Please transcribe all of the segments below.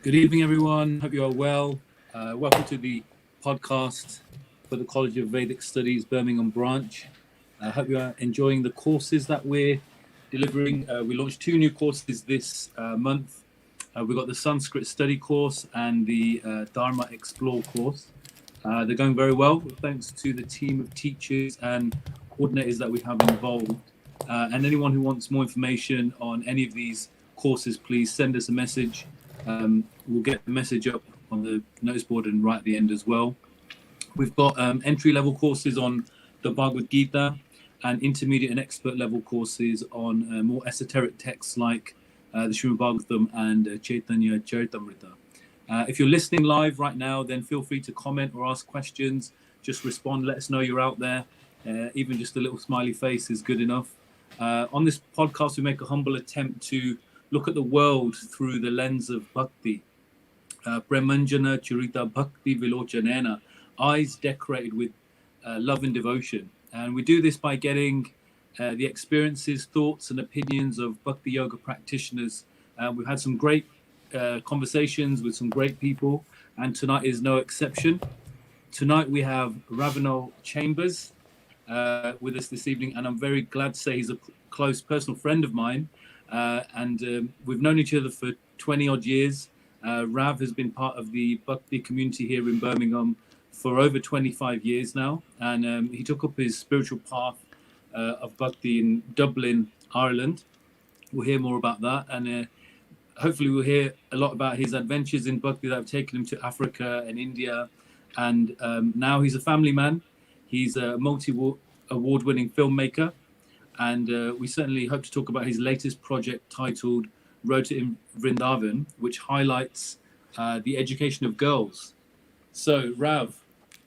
Good evening, everyone. Hope you are well. Welcome to the podcast for the College of Vedic Studies Birmingham branch. I hope you are enjoying the courses that we're delivering. We launched two new courses this month. We've got the Sanskrit study course and the Dharma Explore course. They're going very well, thanks to the team of teachers and coordinators that we have involved. And anyone who wants more information on any of these courses, please send us a message. We'll get the message up on the notice board and right at the end as well. We've got entry-level courses on the Bhagavad Gita and intermediate and expert level courses on more esoteric texts like the Srimad Bhagavatam and Chaitanya Charitamrita. If you're listening live right now, then feel free to comment or ask questions. Just respond, let us know you're out there. Even just a little smiley face is good enough. On this podcast, we make a humble attempt to look at the world through the lens of Bhakti. Premanjana Charita Bhakti Vilochanena, eyes decorated with love and devotion. And we do this by getting the experiences, thoughts, and opinions of Bhakti Yoga practitioners. We've had some great conversations with some great people, and tonight is no exception. Tonight we have Ravinol Chambers with us this evening, and I'm very glad to say he's a close personal friend of mine. We've known each other for 20 odd years. Rav has been part of the Bhakti community here in Birmingham for over 25 years now, and he took up his spiritual path of Bhakti in Dublin, Ireland. We'll hear more about that, and hopefully we'll hear a lot about his adventures in Bhakti that have taken him to Africa and India, and now he's a family man. He's a multi-award-winning filmmaker, and we certainly hope to talk about his latest project titled Rota in Vrindavan, which highlights the education of girls. So, Rav,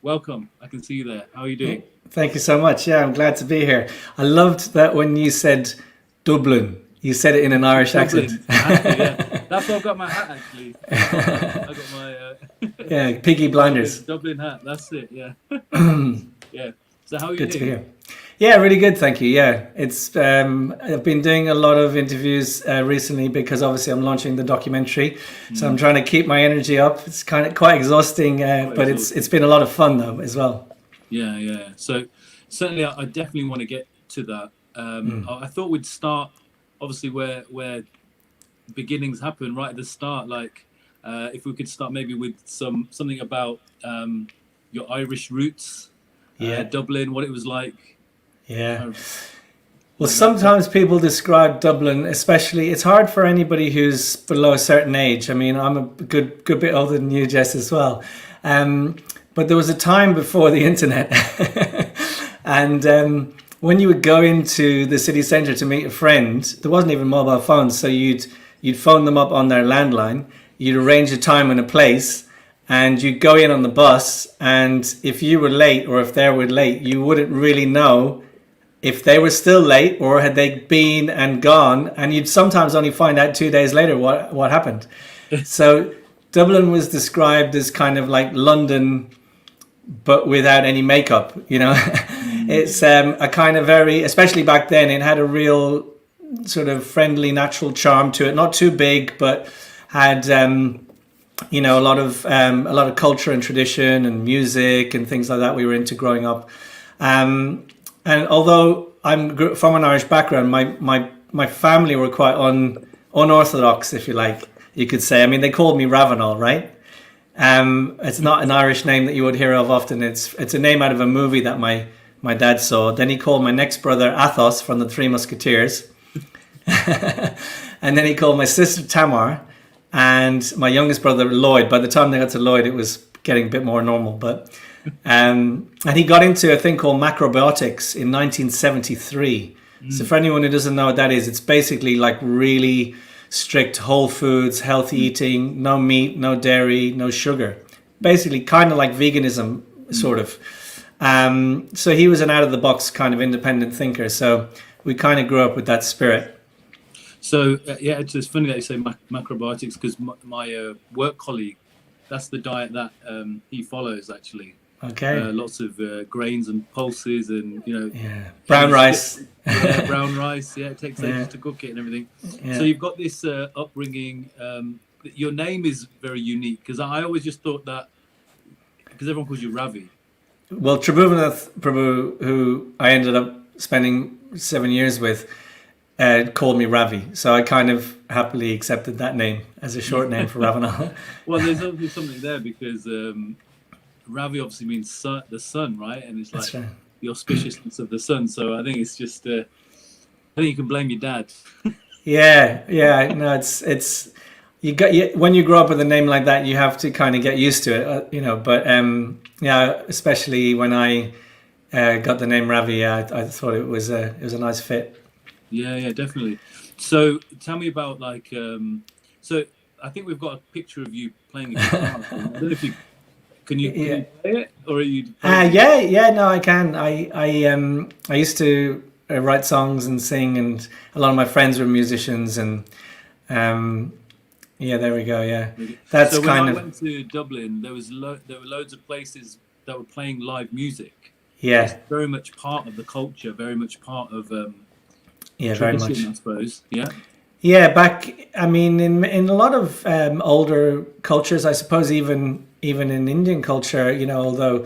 welcome. I can see you there. How are you doing? Thank you so much. Yeah, I'm glad to be here. I loved that when you said Dublin, you said it in an Irish Dublin. accent. Yeah. That's why I've got my hat, actually. I got my... yeah, Piggy Blinders. Dublin hat, that's it, yeah. Yeah. So how are you Good to be doing? here. Yeah, really good, thank you. Yeah, it's I've been doing a lot of interviews recently because obviously I'm launching the documentary, so I'm trying to keep my energy up. It's kind of quite exhausting, but it's been a lot of fun though as well. Yeah. So certainly, I definitely want to get to that. I thought we'd start obviously where beginnings happen right at the start. Like if we could start maybe with something about your Irish roots, Dublin, what it was like. Yeah. Well, sometimes people describe Dublin, especially, it's hard for anybody who's below a certain age. I mean, I'm a good bit older than you, Jess, as well. But there was a time before the internet. And when you would go into the city centre to meet a friend, there wasn't even mobile phones. So you'd phone them up on their landline. You'd arrange a time and a place. And you'd go in on the bus. And if you were late or if they were late, you wouldn't really know if they were still late or had they been and gone, and you'd sometimes only find out 2 days later what happened. So Dublin was described as kind of like London, but without any makeup, you know. It's a kind of very, especially back then, it had a real sort of friendly, natural charm to it. Not too big, but had a lot of culture and tradition and music and things like that we were into growing up. And although I'm from an Irish background, my family were quite unorthodox, if you like, you could say. I mean, they called me Ravinol, right? It's not an Irish name that you would hear of often. It's a name out of a movie that my dad saw. Then he called my next brother Athos from the Three Musketeers. And then he called my sister Tamar and my youngest brother Lloyd. By the time they got to Lloyd, it was getting a bit more normal, but... and he got into a thing called macrobiotics in 1973. So for anyone who doesn't know what that is, it's basically like really strict whole foods, healthy eating, no meat, no dairy, no sugar. Basically kind of like veganism, sort of. So he was an out-of-the-box kind of independent thinker. So we kind of grew up with that spirit. So it's funny that you say macrobiotics, because my work colleague, that's the diet that he follows, actually. Okay. Lots of grains and pulses and, brown rice. Brown rice. Yeah, it takes ages to cook it and everything. Yeah. So you've got this upbringing your name is very unique, because I always just thought that because everyone calls you Ravi. Well, Tribhuvannath Prabhu, who I ended up spending 7 years with, called me Ravi. So I kind of happily accepted that name as a short name for Ravinol. Well, there's obviously something there, because Ravi obviously means the sun, right? And it's like That's right. the auspiciousness of the sun. So I think it's just, I think you can blame your dad. Yeah. No, it's when you grow up with a name like that, you have to kind of get used to it, But yeah, especially when I got the name Ravi, I thought it was a nice fit. Yeah, definitely. So tell me about like, so I think we've got a picture of you playing a guitar. I don't know if you can you play it, or are you? Yeah. No, I can. I used to write songs and sing, and a lot of my friends were musicians, and yeah, there we go. Yeah, that's so when kind I of. went to Dublin, there were loads of places that were playing live music. Yeah, it's very much part of the culture, very much part of yeah, very much. I suppose. Yeah. Yeah, I mean, in a lot of older cultures, I suppose even in Indian culture, although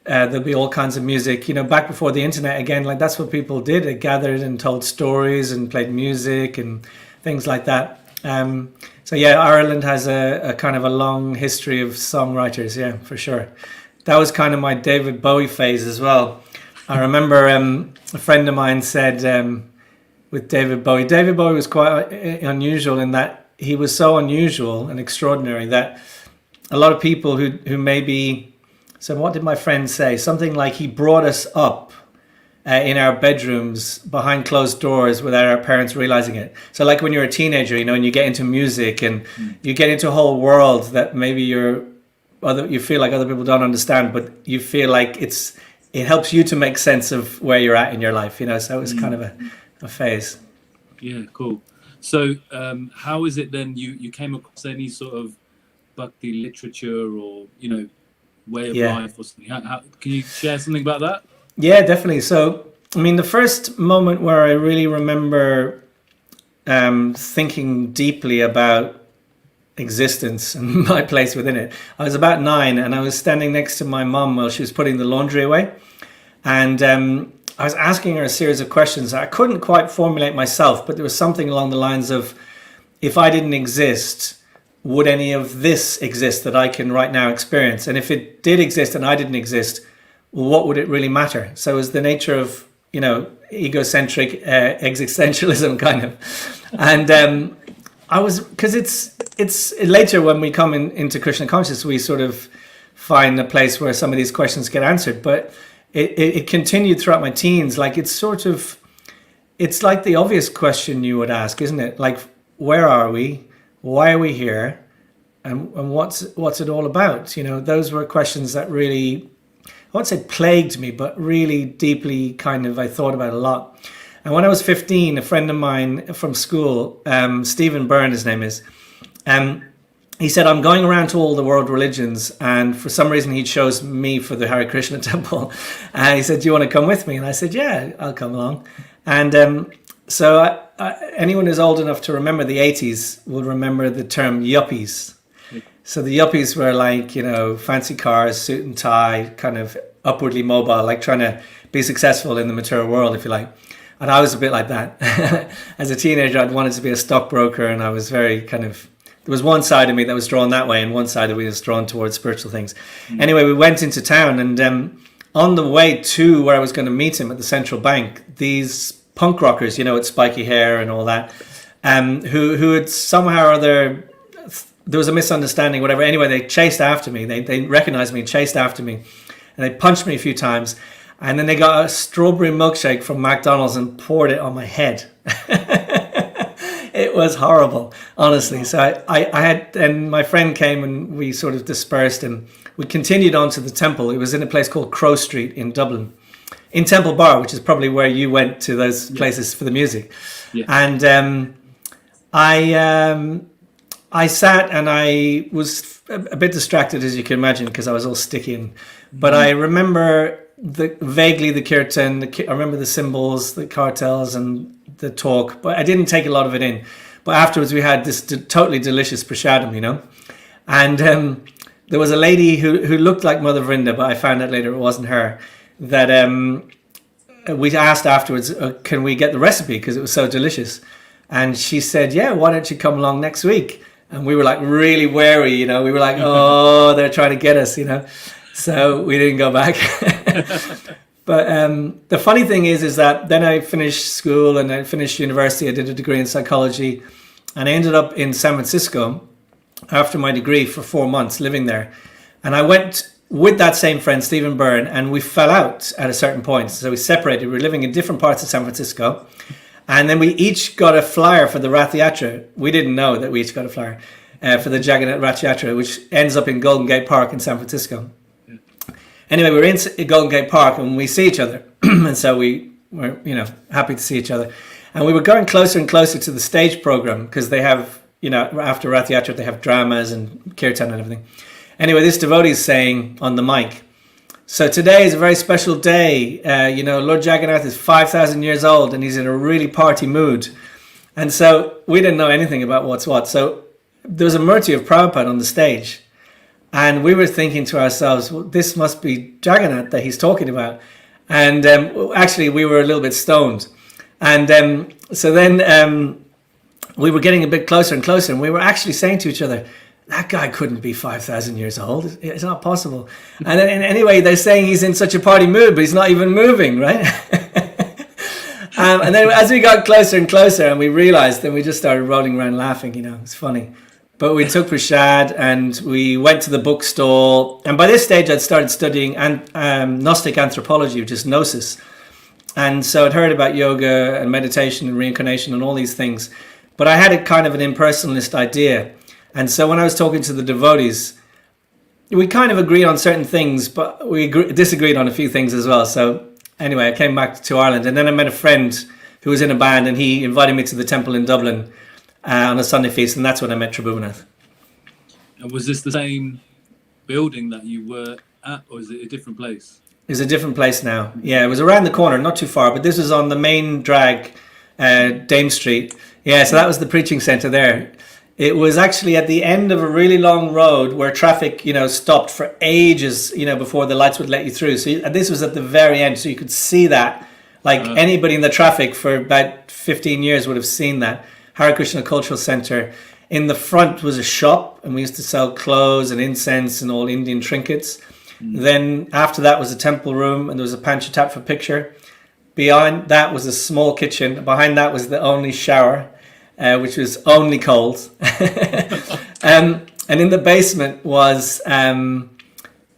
there'll be all kinds of music, back before the internet, again, like that's what people did. They gathered and told stories and played music and things like that. So yeah, Ireland has a kind of a long history of songwriters, yeah, for sure. That was kind of my David Bowie phase as well. I remember a friend of mine said, with David Bowie was quite unusual in that he was so unusual and extraordinary that a lot of people who maybe, so what did my friend say? Something like he brought us up in our bedrooms behind closed doors without our parents realizing it. So like when you're a teenager, and you get into music and you get into a whole world that maybe you feel like other people don't understand, but you feel like it helps you to make sense of where you're at in your life, so it was kind of a phase. Yeah, cool. So how is it then you came across any sort of Bhakti literature or way of life or something? How can you share something about that? Yeah, definitely. So I mean, the first moment where I really remember thinking deeply about existence and my place within it, I was about 9 and I was standing next to my mum while she was putting the laundry away, and I was asking her a series of questions I couldn't quite formulate myself, but there was something along the lines of, if I didn't exist, would any of this exist that I can right now experience? And if it did exist and I didn't exist, what would it really matter? So it was the nature of, egocentric existentialism kind of. And I was, because it's later when we come into Krishna consciousness, we sort of find a place where some of these questions get answered. But it continued throughout my teens. Like it's like the obvious question you would ask, isn't it? Like, where are we? Why are we here? And what's it all about? Those were questions that really, I won't say plagued me, but really deeply kind of I thought about a lot. And when I was 15, a friend of mine from school, Stephen Byrne, his name is, he said, I'm going around to all the world religions, and for some reason he chose me for the Hare Krishna temple. And he said, do you want to come with me? And I said, yeah, I'll come along. And so anyone who's old enough to remember the 80s will remember the term yuppies. So the yuppies were like, fancy cars, suit and tie, kind of upwardly mobile, like trying to be successful in the material world, if you like. And I was a bit like that. As a teenager, I'd wanted to be a stockbroker, and I was very kind of, there was one side of me that was drawn that way and one side of me was drawn towards spiritual things. Anyway, we went into town, and on the way to where I was going to meet him at the central bank, these punk rockers, with spiky hair and all that, who had somehow or other, there was a misunderstanding, whatever. Anyway, they chased after me. They recognized me, chased after me, and they punched me a few times. And then they got a strawberry milkshake from McDonald's and poured it on my head. It was horrible, honestly. So I had, and my friend came and we sort of dispersed and we continued on to the temple. It was in a place called Crow Street in Dublin, in Temple Bar, which is probably where you went to those places for the music. Yeah. And I sat and I was a bit distracted, as you can imagine, because I was all sticky. But I remember vaguely the kirtan. I remember the symbols, the cartels, and the talk. But I didn't take a lot of it in. But afterwards we had this totally delicious prasadam, you know. And there was a lady who looked like Mother Vrinda, but I found out later it wasn't her, that we asked afterwards, can we get the recipe, because it was so delicious. And she said, yeah, why don't you come along next week? And we were like really wary, you know. We were like, oh, they're trying to get us, you know. So we didn't go back. But the funny thing is that then I finished school and I finished university. I did a degree in psychology, and I ended up in San Francisco after my degree for 4 months living there. And I went with that same friend, Stephen Byrne, and we fell out at a certain point. So we separated. We were living in different parts of San Francisco. And then we each got a flyer for the Rath Yatra. We didn't know that we each got a flyer for the Jagannath Rath Yatra, which ends up in Golden Gate Park in San Francisco. Anyway, we were in Golden Gate Park and we see each other. And so we were, you know, happy to see each other. And we were going closer and closer to the stage program, because they have, you know, after Rath Yatra, they have dramas and kirtan and everything. Anyway, this devotee is saying on the mic, so today is a very special day. You know, Lord Jagannath is 5,000 years old and he's in a really party mood. And so we didn't know anything about what's what. So there was a murti of Prabhupada on the stage. And we were thinking to ourselves, well, this must be Jagannath that he's talking about. And actually, we were a little bit stoned. And so then we were getting a bit closer and closer. And we were actually saying to each other, that guy couldn't be 5,000 years old. It's not possible. And then anyway, they're saying he's in such a party mood, but he's not even moving, right? And then as we got closer and closer and we realized, then we just started rolling around laughing, you know, it's funny. But we took prasad and we went to the bookstore. And by this stage, I'd started studying Gnostic anthropology, which is Gnosis. And so I'd heard about yoga and meditation and reincarnation and all these things. But I had a kind of an impersonalist idea. And so when I was talking to the devotees, we kind of agreed on certain things, but we disagreed on a few things as well. So anyway, I came back to Ireland, and then I met a friend who was in a band, and he invited me to the temple in Dublin on a Sunday feast, and that's when I met Tribhuvannath. And was this the same building that you were at, or is it a different place? It's a different place now. Yeah, it was around the corner, not too far, but this was on the main drag, Dame Street. Yeah, so that was the preaching centre there. It was actually at the end of a really long road where traffic, you know, stopped for ages, you know, before the lights would let you through. So and this was at the very end, so you could see that. Like anybody in the traffic for about 15 years would have seen that. Hare Krishna Cultural Centre. In the front was a shop, and we used to sell clothes and incense and all Indian trinkets. Then after that was a temple room, and there was a Panchatattva picture. Behind that was a small kitchen. Behind that was the only shower, which was only cold. And in the basement was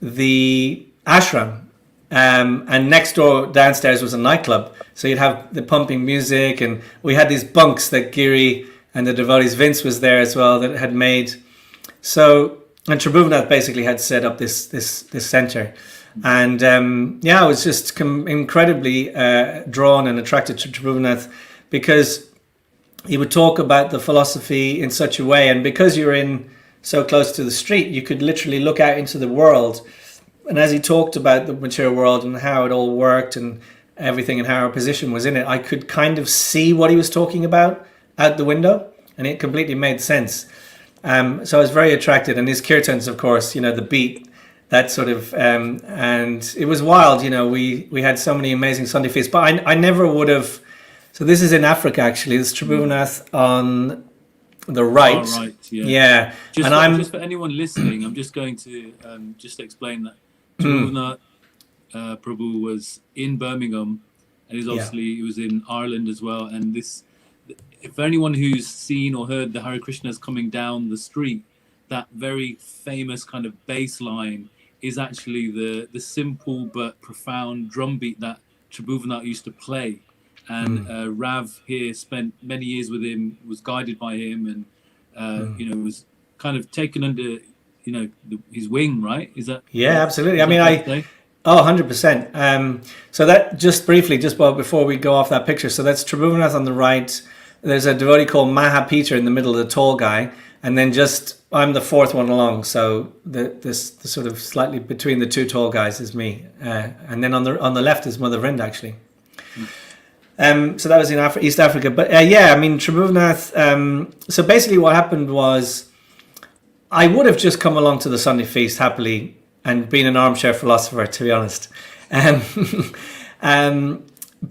the ashram. And next door downstairs was a nightclub. So you'd have the pumping music, and we had these bunks that Giri and the devotees, Vince was there as well, that had made. So, and Tribhuvannath basically had set up this center. And I was just incredibly drawn and attracted to Tribhuvannath, because he would talk about the philosophy in such a way, and because you're in so close to the street, you could literally look out into the world. And as he talked about the material world and how it all worked and everything and how our position was in it, I could kind of see what he was talking about out the window, and it completely made sense. So I was very attracted. And his kirtans, of course, you know, the beat, that sort of, and it was wild, you know, we had so many amazing Sunday feasts, but I never would have. So this is in Africa, actually. This is Tribhuvannath on the right. Oh, right, yeah. Yeah. Just for anyone listening, I'm just going to just explain that Tribhuvannath Prabhu was in Birmingham, and he was in Ireland as well. And this, if anyone who's seen or heard the Hare Krishnas coming down the street, that very famous kind of bass line is actually the simple but profound drum beat that Tribhuvannath used to play. And Rav here spent many years with him, was guided by him, and you know, was kind of taken under, you know, his wing, right? Is that? Yeah, absolutely. I mean, 100%. So that, just briefly, before we go off that picture, so that's Tribhuvannath on the right. There's a devotee called Maha Peter in the middle, the tall guy, and then I'm the fourth one along. So the sort of slightly between the two tall guys is me, and then on the left is Mother Vrinda, actually. So that was in East Africa. But yeah, I mean, Tribhuwanath. So basically, what happened was, I would have just come along to the Sunday feast happily and been an armchair philosopher, to be honest. Um,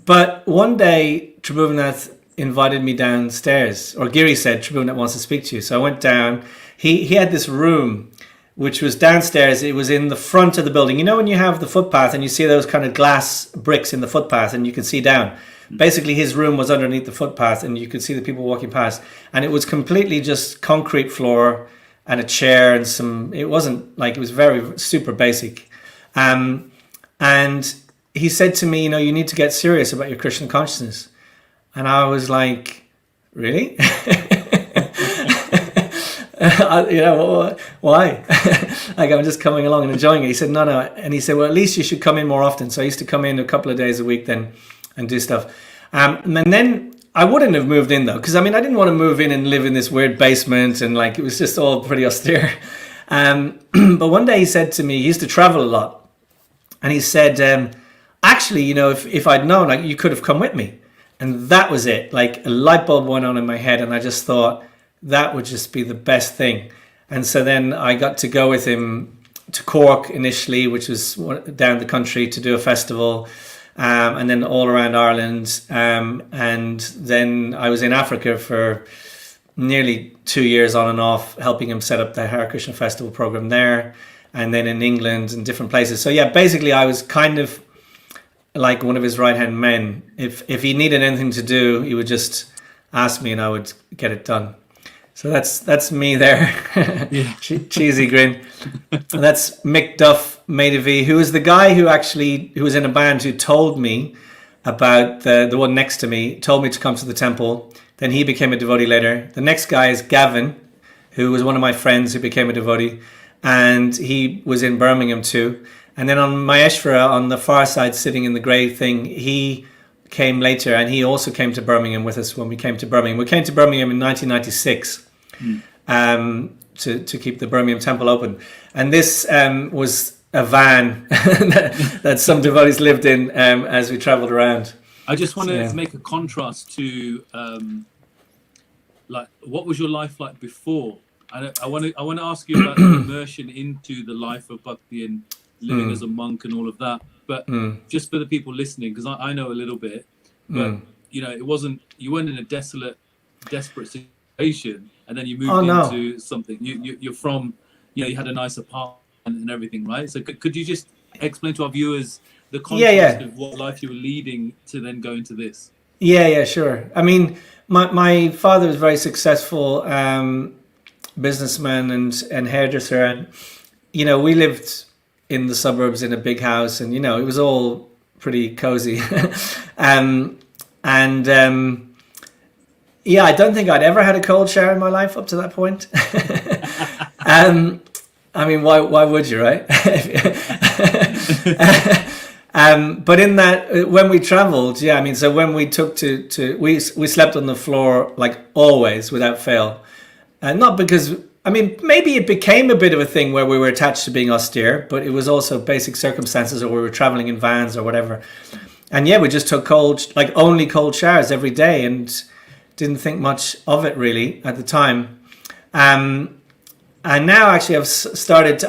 but one day, Tribhuwanath invited me downstairs, or Giri said, Tribhuwanath wants to speak to you. So I went down. He had this room which was downstairs. It was in the front of the building. You know when you have the footpath and you see those kind of glass bricks in the footpath and you can see down? Basically, his room was underneath the footpath and you could see the people walking past. And it was completely just concrete floor and a chair and some... It wasn't like... It was very super basic. And he said to me, you need to get serious about your Krishna consciousness. And I was like, really? Why? Like, I'm just coming along and enjoying it. He said, no. And he said, well, at least you should come in more often. So I used to come in a couple of days a week then and do stuff. And then I wouldn't have moved in, though, because, I didn't want to move in and live in this weird basement. And, like, it was just all pretty austere. But one day he said to me, he used to travel a lot. And he said, actually, if I'd known, like, you could have come with me. And that was it. Like, a light bulb went on in my head. And I just thought, that would just be the best thing. And so then I got to go with him to Cork initially, which was down the country, to do a festival, and then all around Ireland. And then I was in Africa for nearly 2 years on and off, helping him set up the Hare Krishna Festival program there, and then in England and different places. So yeah, basically I was kind of like one of his right-hand men. If he needed anything to do, he would just ask me and I would get it done. So that's me there. Yeah. Cheesy grin. And that's Mick Duff Maidavy, who was the guy who was in a band who told me about the one next to me, told me to come to the temple. Then he became a devotee later. The next guy is Gavin, who was one of my friends who became a devotee. And he was in Birmingham too. And then on Maheshwara, on the far side, sitting in the grey thing, he came later, and he also came to Birmingham with us when we came to Birmingham. We came to Birmingham in 1996 to keep the Birmingham temple open. And this was a van that some devotees lived in as we travelled around. I just want to make a contrast to like, what was your life like before? I want to ask you about the immersion into the life of Bhakti and living as a monk and all of that. But just for the people listening, because I know a little bit, but it wasn't, you weren't in a desperate situation, and then you moved into something. You're from, you had a nice apartment and everything, right? So could you just explain to our viewers the context of what life you were leading to then go into this? Yeah, sure. I mean, my father was very successful businessman and hairdresser, and we lived in the suburbs in a big house, and it was all pretty cozy. I don't think I'd ever had a cold shower in my life up to that point. I mean, why would you, right? But in that, when we traveled, so when we took we slept on the floor, like always, without fail. And not because, maybe it became a bit of a thing where we were attached to being austere, but it was also basic circumstances, or we were traveling in vans or whatever. And we just took only cold showers every day, and didn't think much of it really at the time. And now actually I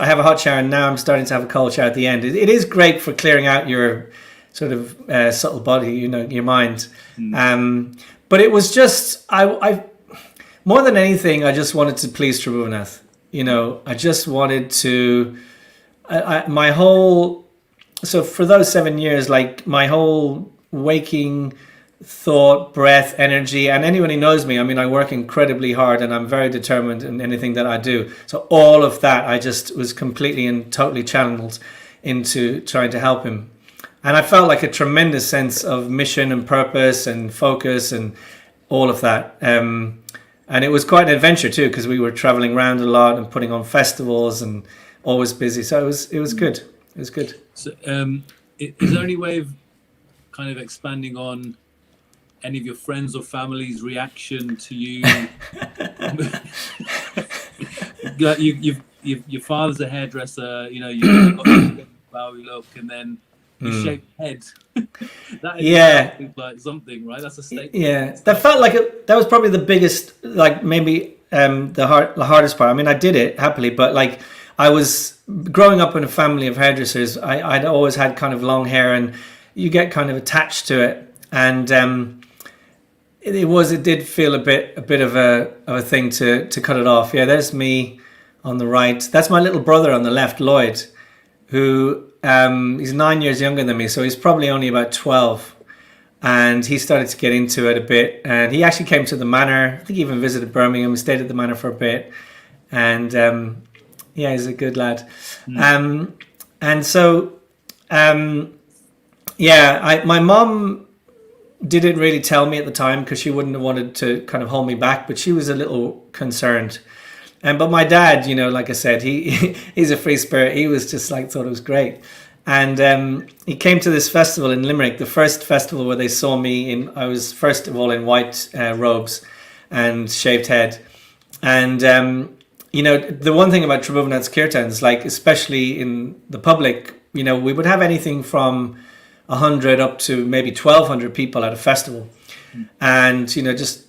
have a hot shower, and now I'm starting to have a cold shower at the end. It is great for clearing out your sort of subtle body, your mind. But it was just, I more than anything, I just wanted to please Tribhuwanath. I just wanted to, so for those 7 years, like my whole waking thought, breath, energy, and anyone who knows me, I work incredibly hard and I'm very determined in anything that I do. So all of that, I just was completely and totally channeled into trying to help him. And I felt like a tremendous sense of mission and purpose and focus and all of that. And it was quite an adventure too, because we were traveling around a lot and putting on festivals and always busy. So it was good. It was good. So is there any way of kind of expanding on any of your friends or family's reaction to you? Your father's a hairdresser, you've got a flowery look, and then your shaped head. That is Yeah. like something, right? That's a statement. Yeah, that felt like that was probably the biggest, like maybe the hardest part. I mean, I did it happily, but like I was growing up in a family of hairdressers. I'd always had kind of long hair, and you get kind of attached to it, and it did feel a bit of a thing to cut it off. Yeah, there's me on the right. That's my little brother on the left, Lloyd, who he's 9 years younger than me, so he's probably only about 12. And he started to get into it a bit, and he actually came to the manor. I think he even visited Birmingham, stayed at the manor for a bit, and yeah, he's a good lad. And so yeah, my mom didn't really tell me at the time because she wouldn't have wanted to kind of hold me back, but she was a little concerned. But my dad, you know, like I said, he's a free spirit. He was just like, thought it was great. And he came to this festival in Limerick, the first festival where they saw me in. I was first of all in white robes and shaved head. And you know, the one thing about Tribhuvanat's kirtans, like especially in the public, you know, we would have anything from 100 up to maybe 1,200 people at a festival, and you know, just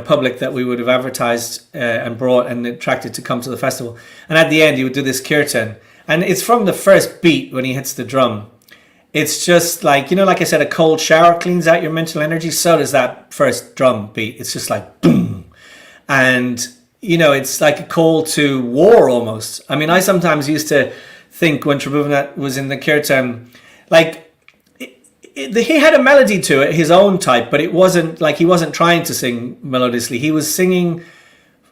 public that we would have advertised and brought and attracted to come to the festival. And at the end, he would do this kirtan. And it's from the first beat when he hits the drum. It's just like, you know, like I said, a cold shower cleans out your mental energy. So does that first drum beat. It's just like boom. And, you know, it's like a call to war almost. I mean, I sometimes used to think when Tribhuvanat was in the kirtan, like he had a melody to it, his own type, but it wasn't like he wasn't trying to sing melodiously. He was singing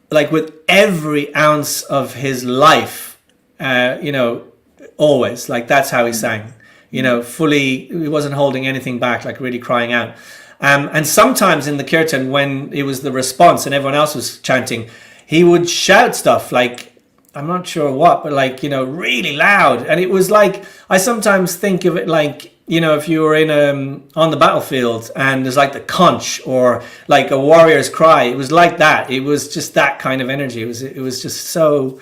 like with every ounce of his life. You know, always, like that's how he sang, you know, fully. He wasn't holding anything back, like really crying out. And sometimes in the kirtan, when it was the response and everyone else was chanting, he would shout stuff like, I'm not sure what, but like, you know, really loud. And it was like, I sometimes think of it like, you know, if you were in on the battlefield and there's like the conch or like a warrior's cry, it was like that. It was just that kind of energy. It was just so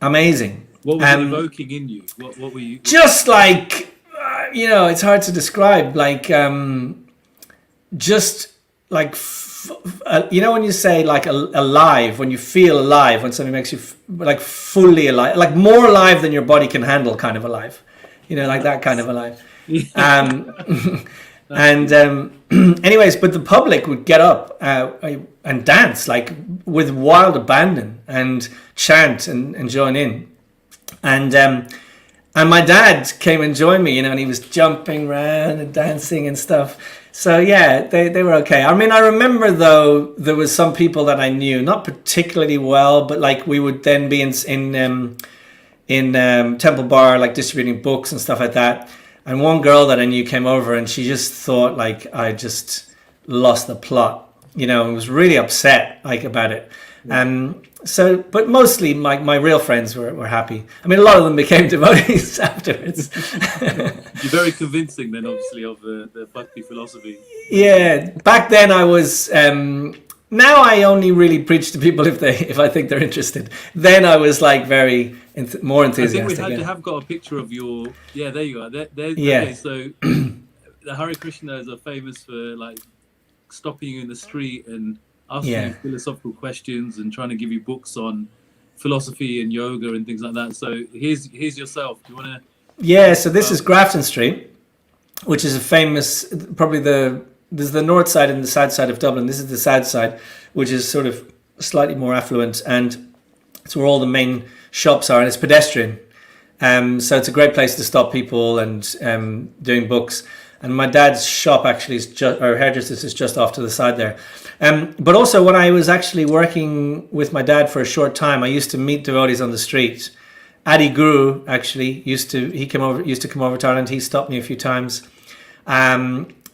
amazing. What was it evoking in you? What were you? Just like, you know, it's hard to describe. Like, just like, you know, when you say like alive, when you feel alive, when something makes you like fully alive, like more alive than your body can handle, kind of alive. You know, like that kind of alive. And anyways, but the public would get up and dance like with wild abandon and chant and join in. And my dad came and joined me, you know, and he was jumping around and dancing and stuff. So yeah, they were okay. I mean, I remember though there was some people that I knew not particularly well, but like we would then be in Temple Bar, like distributing books and stuff like that. And one girl that I knew came over and she just thought like I just lost the plot, you know, and was really upset like about it. So, but mostly my real friends were happy. I mean, a lot of them became devotees afterwards. You're very convincing then, obviously, of the Bhakti philosophy. Yeah, back then I was. Now I only really preach to people if I think they're interested. Then I was like very more enthusiastic. I think we have got a picture of your. Yeah, there you are. Yeah. Okay, so the Hare Krishnas are famous for like stopping you in the street and asking you philosophical questions and trying to give you books on philosophy and yoga and things like that. So here's yourself. Do you want to? Yeah. So this is Grafton Street, which is a famous, probably there's the north side and the south side of Dublin. This is the south side, which is sort of slightly more affluent, and it's where all the main shops are, and it's pedestrian. So it's a great place to stop people and doing books. And my dad's shop actually is or hairdressers is just off to the side there. But also when I was actually working with my dad for a short time, I used to meet devotees on the street. Adi Guru actually used to come over to Ireland. He stopped me a few times.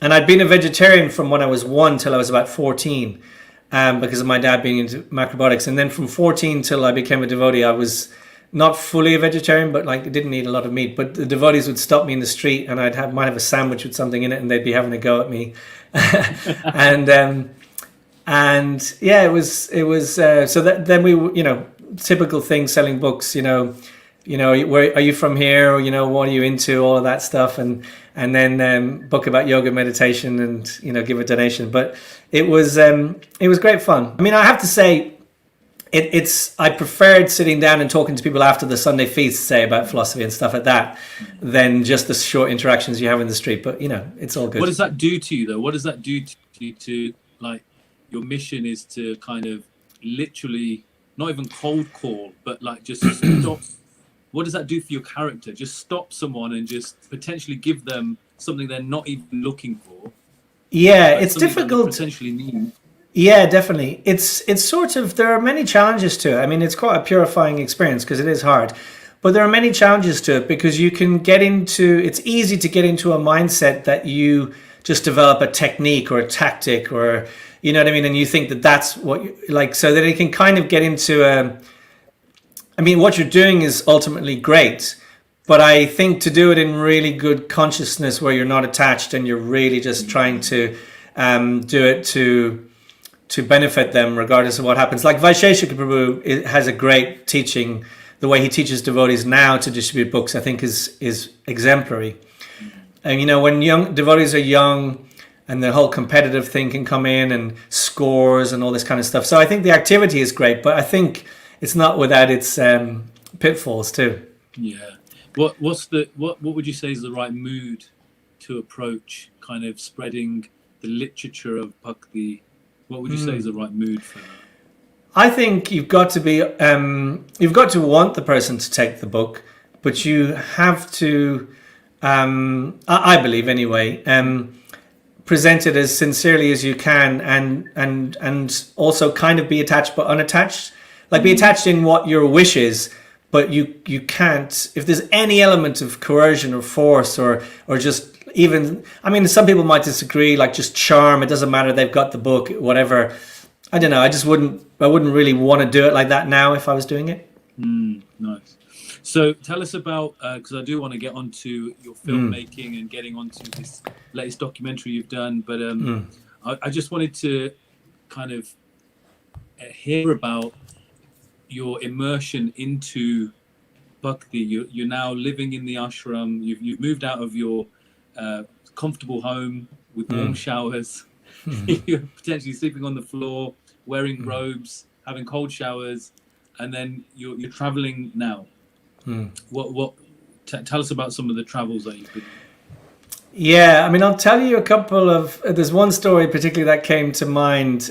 And I'd been a vegetarian from when I was 1 till I was about 14, because of my dad being into macrobiotics. And then from 14 till I became a devotee, I was not fully a vegetarian, but like I didn't eat a lot of meat. But the devotees would stop me in the street, and might have a sandwich with something in it, and they'd be having a go at me. and yeah, it was so that then we, you know, typical thing, selling books, you know, where are you from here, or what are you into, all of that stuff, and then book about yoga, meditation, and give a donation. But it was great fun. I mean, I have to say, I preferred sitting down and talking to people after the Sunday feast, say, about philosophy and stuff like that, than just the short interactions you have in the street. But it's all good. What does that do to you, though? What does that do to you? To, like, your mission is to kind of literally not even cold call, but like just stop. What does that do for your character? Just stop someone and just potentially give them something they're not even looking for. Yeah, it's difficult. Potentially need. Yeah, definitely. It's sort of, there are many challenges to it. I mean, it's quite a purifying experience because it is hard, but there are many challenges to it because you can it's easy to get into a mindset that you just develop a technique or a tactic, or, you know what I mean? And you think that that's what you like, so that it can kind of get into I mean, what you're doing is ultimately great, but I think to do it in really good consciousness where you're not attached and you're really just trying to do it to benefit them regardless of what happens. Like Vaisheshika Prabhu has a great teaching. The way he teaches devotees now to distribute books, I think is exemplary. And when young devotees are young, and the whole competitive thing can come in, and scores and all this kind of stuff. So I think the activity is great, but I think it's not without its pitfalls too. Yeah. What would you say is the right mood to approach kind of spreading the literature of Bhakti? What would you say is the right mood for that? I think you've got to want the person to take the book, but you have to, I believe anyway, present it as sincerely as you can, and also kind of be attached but unattached. Like, be attached in what your wish is, but you can't, if there's any element of coercion or force or just even, I mean, some people might disagree, like just charm, it doesn't matter, they've got the book, whatever. I don't know, I wouldn't really want to do it like that now if I was doing it. Nice. So tell us about, because I do want to get onto your filmmaking and getting onto this latest documentary you've done, but I just wanted to kind of hear about your immersion into Bhakti. You're now living in the ashram. You've moved out of your comfortable home with warm showers. You're potentially sleeping on the floor, wearing robes, having cold showers, and then you're traveling now. Tell us about some of the travels that you've been. Yeah, I mean, I'll tell you a couple of. There's one story particularly that came to mind.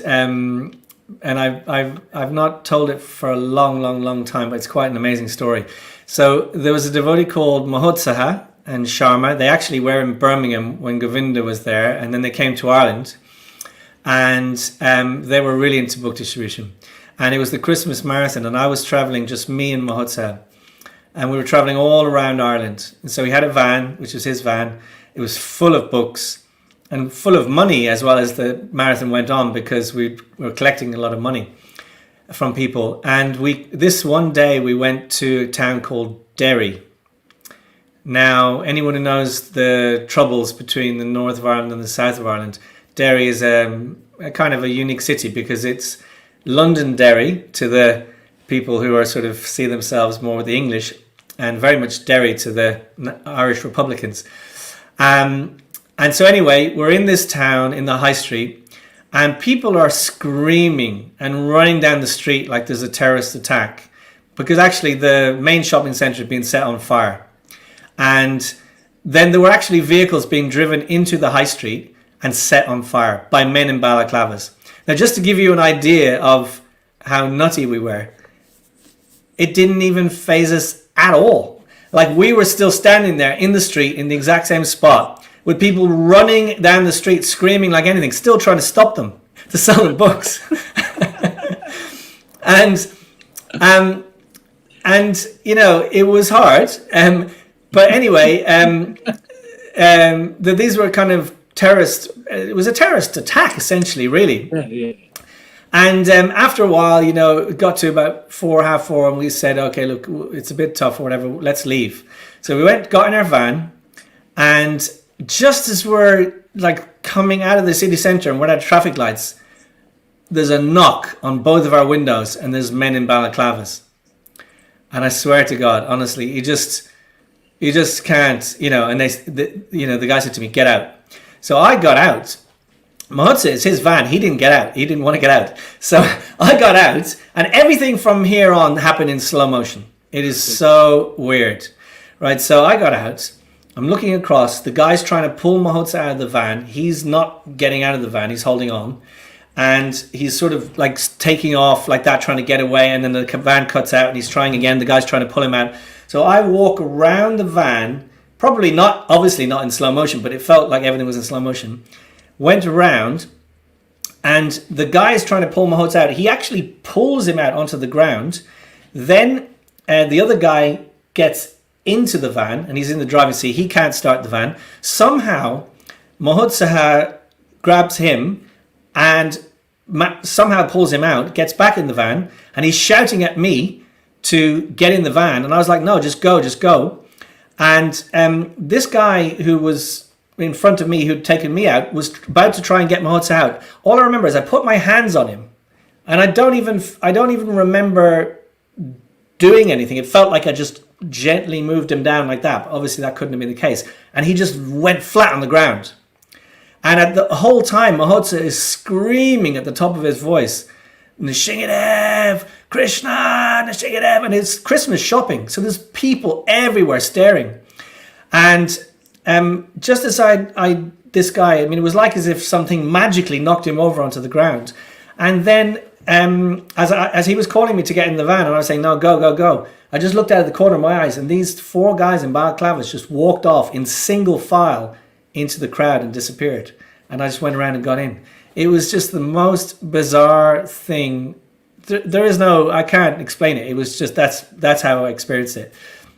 And I've not told it for a long time, but it's quite an amazing story. So there was a devotee called Mahotsaha and Sharma. They actually were in Birmingham when Govinda was there, and then they came to Ireland, and they were really into book distribution. And it was the Christmas marathon, and I was traveling, just me and Mahotsaha, and we were traveling all around Ireland. And so he had a van, which was his van. It was full of books and full of money as well as the marathon went on, because we were collecting a lot of money from people. And this one day we went to a town called Derry. Now, anyone who knows the troubles between the north of Ireland and the south of Ireland, Derry is a kind of a unique city, because it's Londonderry to the people who are sort of see themselves more with the English, and very much Derry to the Irish Republicans. And so anyway, we're in this town in the high street, and people are screaming and running down the street like there's a terrorist attack, because actually the main shopping centre had been set on fire. And then there were actually vehicles being driven into the high street and set on fire by men in balaclavas. Now, just to give you an idea of how nutty we were, it didn't even faze us at all. Like, we were still standing there in the street in the exact same spot, with people running down the street screaming like anything, still trying to stop them to sell them books. and it was hard. But anyway, these were kind of it was a terrorist attack, essentially, really. Yeah. And after a while, it got to about 4:30, and we said, okay, look, it's a bit tough or whatever, let's leave. So we got in our van, and just as we're like coming out of the city centre and we're at traffic lights, there's a knock on both of our windows, and there's men in balaclavas. And I swear to God, honestly, you just can't, and the guy said to me, get out. So I got out. Mahutsa, it's his van. He didn't get out. He didn't want to get out. So I got out, and everything from here on happened in slow motion. It is so weird, right? So I got out. I'm looking across. The guy's trying to pull Mahutsa out of the van. He's not getting out of the van. He's holding on. And he's sort of like taking off like that, trying to get away. And then the van cuts out and he's trying again. The guy's trying to pull him out. So I walk around the van, obviously not in slow motion, but it felt like everything was in slow motion. Went around, and the guy is trying to pull Mahutsa out. He actually pulls him out onto the ground. Then the other guy gets into the van, and he's in the driving seat. He can't start the van. Somehow, Mahutsa grabs him and somehow pulls him out, gets back in the van, and he's shouting at me to get in the van. And I was like, no, just go. And this guy who was in front of me, who'd taken me out, was about to try and get Mahutsa out. All I remember is I put my hands on him, and I don't even remember doing anything. It felt like I just gently moved him down like that. But obviously that couldn't have been the case. And he just went flat on the ground. And at the whole time, Mahutsa is screaming at the top of his voice, Nishingadev, Krishna, Nishingadev, and it's Christmas shopping. So there's people everywhere staring. And just as this guy, it was like as if something magically knocked him over onto the ground. And then as he was calling me to get in the van, and I was saying, no, go, I just looked out of the corner of my eyes, and these 4 guys in balaclavas just walked off in single file into the crowd and disappeared. And I just went around and got in. It was just the most bizarre thing. There is I can't explain it. It was just, that's how I experienced it.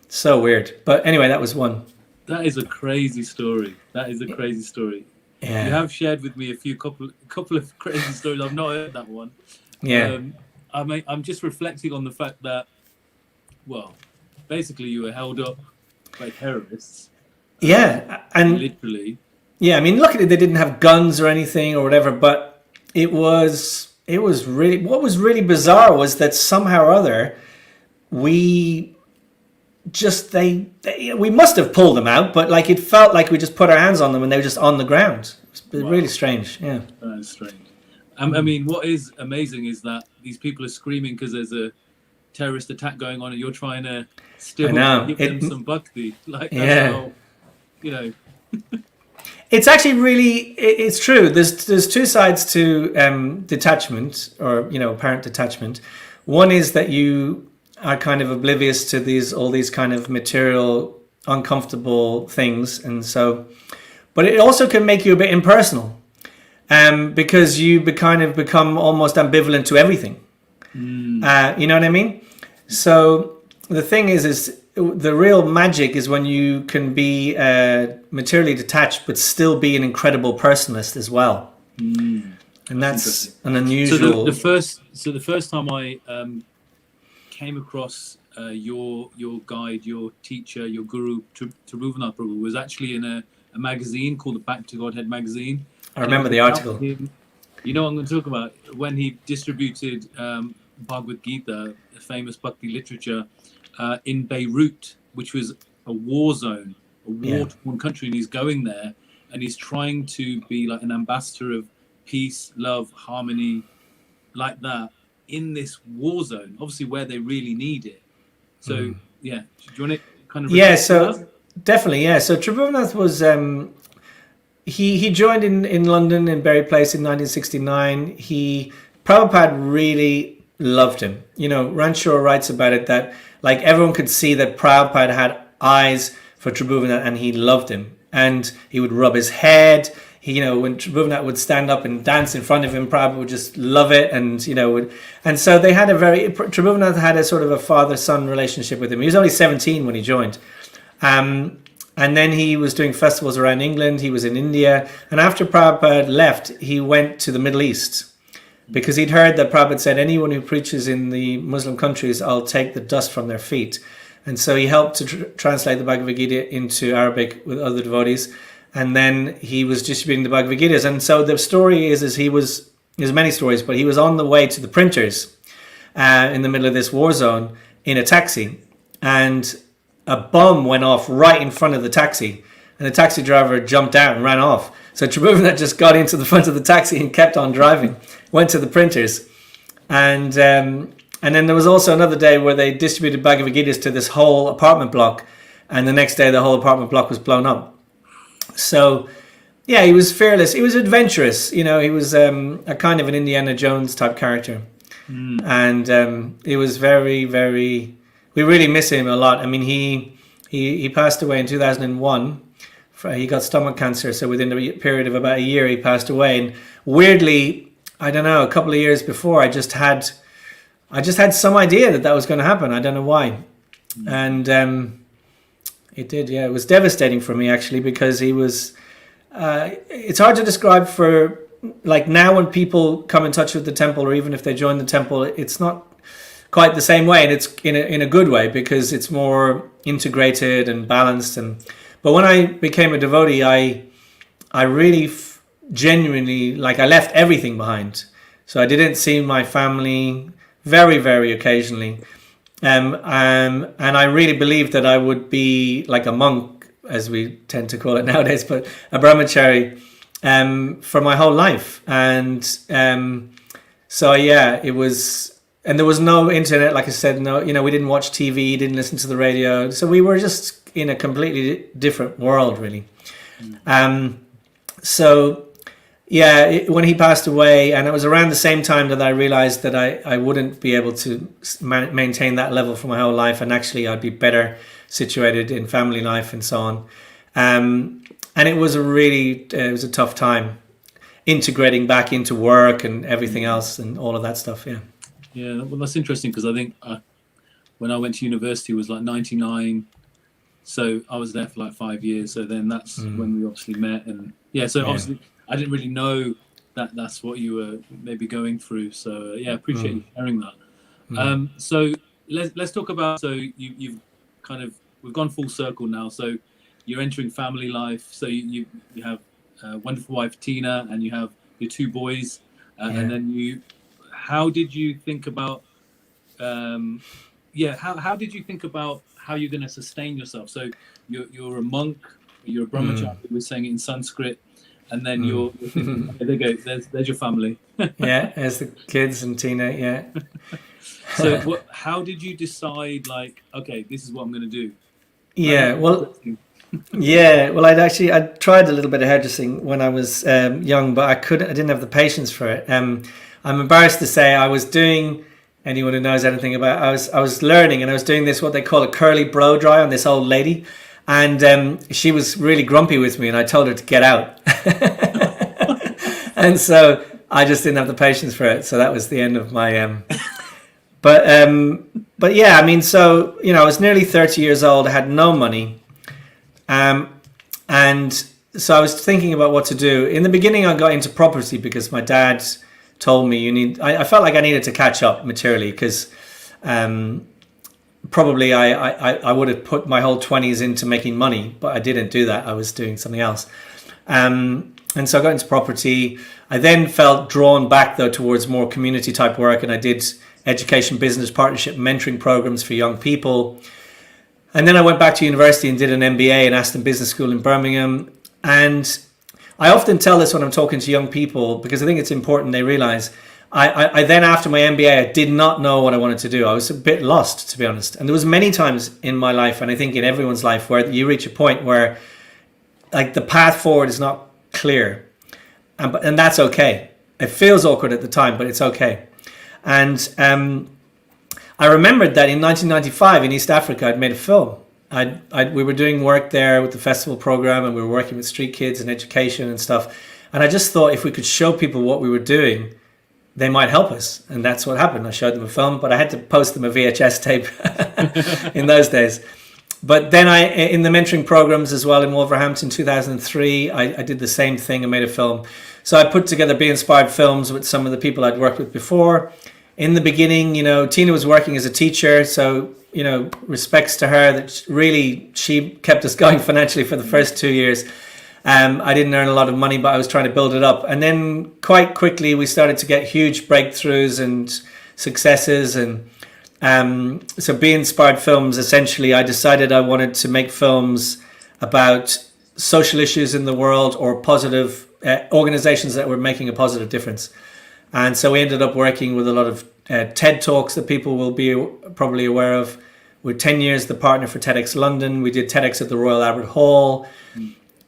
So weird. But anyway, that was one. That is a crazy story. Yeah. You have shared with me a couple of crazy stories. I've not heard that one. Yeah. I'm just reflecting on the fact that, well, basically you were held up by terrorists. Yeah, and literally. Yeah, luckily they didn't have guns or anything or whatever, but it was really, what was really bizarre was that somehow or other we must have pulled them out, but like it felt like we just put our hands on them and they were just on the ground. It was really strange. Yeah, that is strange. What is amazing is that these people are screaming because there's a terrorist attack going on, and you're trying to still give them some bhakti. Like, that's how, It's actually it's true. There's 2 sides to detachment, or apparent detachment. One is that you are kind of oblivious to all these kind of material, uncomfortable things, and so. But it also can make you a bit impersonal, because you become almost ambivalent to everything. You know what I mean? So the thing is the real magic is when you can be materially detached but still be an incredible personalist as well. And that's an unusual. So the first time I came across your guide, your teacher, your guru, Ravinol Prabhu, was actually in a magazine called the Back to Godhead magazine. I remember the article. You know what I'm going to talk about? When he distributed Bhagavad Gita, the famous Bhakti literature, in Beirut, which was a war zone, a war-torn country, and he's going there and he's trying to be like an ambassador of peace, love, harmony, like that, in this war zone, obviously where they really need it. So, do you want to kind of... Yeah, so definitely, yeah. So Tribhuvannath was... He joined in London in Berry Place in 1969. Prabhupada really loved him. Ranshore writes about it that like everyone could see that Prabhupada had eyes for Tribhuvannath and he loved him. And he would rub his head. When Tribhuvannath would stand up and dance in front of him, Prabhupada would just love it. And, and so they had Tribhuvannath had a sort of a father-son relationship with him. He was only 17 when he joined. And then he was doing festivals around England. He was in India. And after Prabhupada left, he went to the Middle East because he'd heard that Prabhupada said, anyone who preaches in the Muslim countries, I'll take the dust from their feet. And so he helped to translate the Bhagavad Gita into Arabic with other devotees. And then he was distributing the Bhagavad Gitas. And so the story is there's many stories, but he was on the way to the printers in the middle of this war zone in a taxi, and a bomb went off right in front of the taxi, and the taxi driver jumped out and ran off. So Tribhuvan just got into the front of the taxi and kept on driving, went to the printers. And then there was also another day where they distributed Bhagavad Gitas to this whole apartment block, and the next day the whole apartment block was blown up. So yeah, he was fearless. He was adventurous. He was a kind of an Indiana Jones type character. And he was very, very... We really miss him a lot. I mean, he passed away in 2001. He got stomach cancer, so within a period of about a year, he passed away. And weirdly, I don't know, a couple of years before, I just had some idea that was going to happen. I don't know why. And it did, yeah. It was devastating for me, actually, because he was... it's hard to describe for... Like now when people come in touch with the temple, or even if they join the temple, it's not quite the same way, and it's in a good way, because it's more integrated and balanced. But when I became a devotee, I really genuinely, like, I left everything behind. So I didn't see my family very, very occasionally. And I really believed that I would be like a monk, as we tend to call it nowadays, but a brahmachari for my whole life. And so, yeah, it was, and there was no internet, like I said, no, we didn't watch TV, didn't listen to the radio. So we were just in a completely different world, really. So, yeah, when he passed away, and it was around the same time that I realized that I wouldn't be able to maintain that level for my whole life, and actually I'd be better situated in family life and so on. And it was a tough time integrating back into work and everything else and all of that stuff. Yeah. Yeah, well, that's interesting, because I think when I went to university it was like 99. So I was there for like 5 years. So then that's when we obviously met. And yeah, so obviously I didn't really know that that's what you were maybe going through. So yeah, I appreciate you sharing that. So let's talk about, so you've kind of, we've gone full circle now. So you're entering family life. So you have a wonderful wife, Tina, and you have your 2 boys. And then how did you think about, how did you think about how you're going to sustain yourself? So you're a monk, you're a brahmachari, we're saying it in Sanskrit, and then you're thinking, okay, there you go, there's your family. Yeah, there's the kids and Tina, yeah. So how did you decide, like, okay, this is what I'm going to do? Yeah, well, I tried a little bit of hairdressing when I was young, but I didn't have the patience for it. I'm embarrassed to say I was doing, anyone who knows anything about, I was learning, and I was doing this, what they call a curly blow dry on this old lady. And she was really grumpy with me, and I told her to get out. And so I just didn't have the patience for it. So that was the end of my... But yeah, I mean, so, I was nearly 30 years old. I had no money. And so I was thinking about what to do. In the beginning, I got into property because my dad told me I felt like I needed to catch up materially, because probably I would have put my whole 20s into making money, but I didn't do that. I was doing something else. And so I got into property. I then felt drawn back, though, towards more community type work, and I did education, business partnership, mentoring programs for young people. And then I went back to university and did an MBA in Aston Business School in Birmingham. And I often tell this when I'm talking to young people, because I think it's important they realize I then, after my MBA, I did not know what I wanted to do. I was a bit lost, to be honest. And there was many times in my life, and I think in everyone's life, where you reach a point where, like, the path forward is not clear. And that's okay. It feels awkward at the time, but it's okay. And I remembered that in 1995 in East Africa, I'd made a film. We were doing work there with the festival program, and we were working with street kids and education and stuff. And I just thought if we could show people what we were doing, they might help us. And that's what happened. I showed them a film, but I had to post them a VHS tape in those days. But then in the mentoring programs as well in Wolverhampton, 2003, I did the same thing and made a film. So I put together Be Inspired Films with some of the people I'd worked with before. In the beginning, Tina was working as a teacher, so, respects to her that really she kept us going financially for the first 2 years. I didn't earn a lot of money, but I was trying to build it up. And then quite quickly, we started to get huge breakthroughs and successes. And So Be Inspired Films, essentially, I decided I wanted to make films about social issues in the world or positive organizations that were making a positive difference. And so we ended up working with a lot of TED Talks that people will be probably aware of. We're 10 years the partner for TEDx London. We did TEDx at the Royal Albert Hall.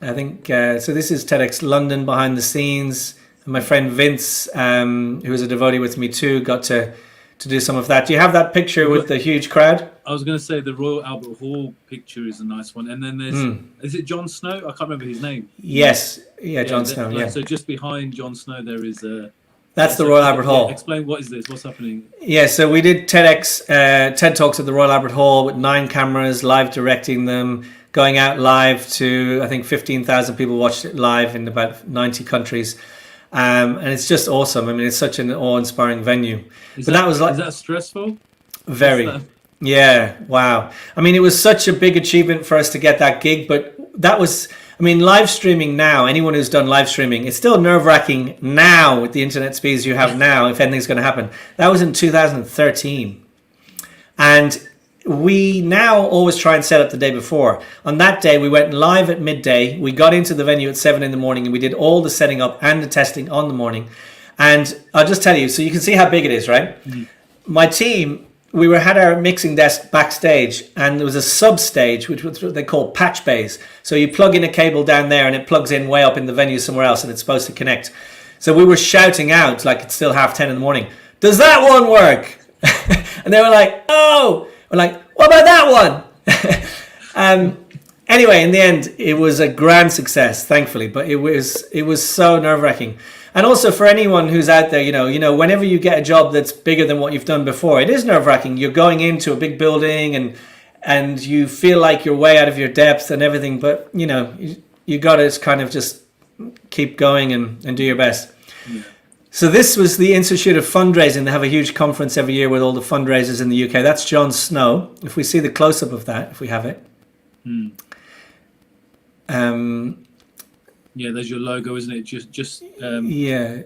I think, so this is TEDx London behind the scenes. And my friend Vince, who was a devotee with me too, got to do some of that. Do you have that picture with the huge crowd? I was going to say the Royal Albert Hall picture is a nice one. And then there's, is it Jon Snow? I can't remember his name. Yes. Yeah, Jon Snow, yeah. So just behind Jon Snow, there is a... That's the Royal Albert Hall. Explain, what is this? What's happening? Yeah, so we did TEDx, TED Talks at the Royal Albert Hall with 9 cameras, live directing them, going out live to, I think 15,000 people watched it live in about 90 countries. And it's just awesome. I mean, it's such an awe-inspiring venue. Is that stressful? Very. Yeah, wow. I mean, it was such a big achievement for us to get that gig, but that was... I mean, live streaming now, anyone who's done live streaming, it's still nerve-wracking now with the internet speeds you have now if anything's going to happen. That was in 2013. And we now always try and set up the day before. On that day, we went live at midday. We got into the venue at 7 in the morning and we did all the setting up and the testing on the morning. And I'll just tell you, so you can see how big it is, right? My team... We had our mixing desk backstage and there was a sub stage, which was what they call patch bays. So you plug in a cable down there and it plugs in way up in the venue somewhere else and it's supposed to connect. So we were shouting out like it's still 10:30 in the morning, does that one work? And they were like, oh, we're like, what about that one? Anyway, in the end, it was a grand success, thankfully, but it was so nerve-wracking. And also for anyone who's out there, you know, whenever you get a job that's bigger than what you've done before, it is nerve-wracking. You're going into a big building and you feel like you're way out of your depth and everything, but you know, you got to kind of just keep going and do your best. Yeah. So this was the Institute of Fundraising. They have a huge conference every year with all the fundraisers in the UK. That's Jon Snow. If we see the close-up of that, if we have it. Yeah, there's your logo, isn't it? Yeah,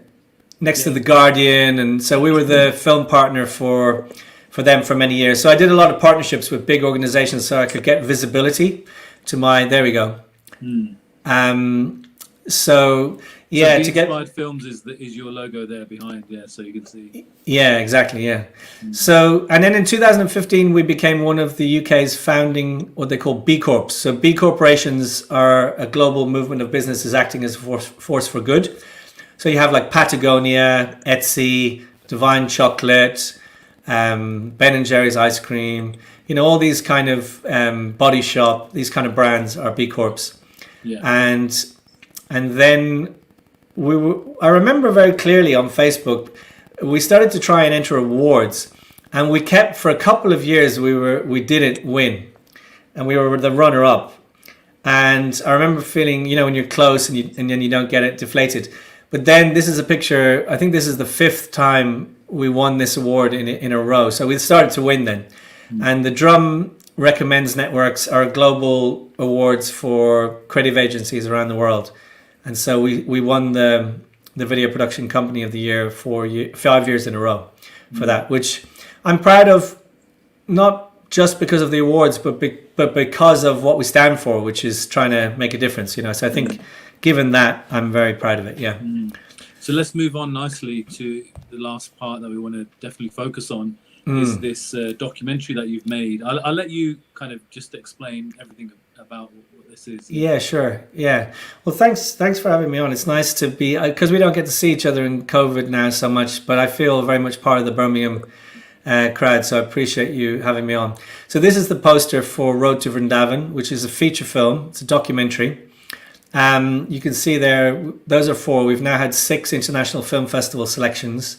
next to the Guardian, and so we were the film partner for them for many years. So I did a lot of partnerships with big organizations, so I could get visibility to my. There we go. So yeah, to get Inspired Films is your logo there behind, yeah, so you can see. Yeah, exactly, yeah. So, and then in 2015, we became one of the UK's founding, what they call B Corps. So B corporations are a global movement of businesses acting as a force for good. So you have like Patagonia, Etsy, Divine Chocolate, Ben and Jerry's ice cream, you know, all these kind of Body Shop, these kind of brands are B Corps. Yeah. And then I remember very clearly on Facebook, we started to try and enter awards, and we kept for a couple of years we didn't win, and we were the runner up. And I remember feeling, you know, when you're close and then you don't get it, deflated. But then this is a picture. I think this is the 5th time we won this award in a row. So we started to win then, and the Drum Recommends Networks are global awards for creative agencies around the world. And so we won the Video Production Company of the Year 5 years in a row for that, which I'm proud of, not just because of the awards, but because of what we stand for, which is trying to make a difference, you know. So I think given that, I'm very proud of it, yeah. So let's move on nicely to the last part that we want to definitely focus on, is this documentary that you've made. I'll let you kind of just explain everything about what this is. Yeah, sure. Yeah. Well, thanks for having me on. It's nice to be, because we don't get to see each other in COVID now so much, but I feel very much part of the Birmingham crowd, so I appreciate you having me on. So this is the poster for Road to Vrindavan, which is a feature film. It's a documentary. You can see there, those are 4. We've now had 6 international film festival selections.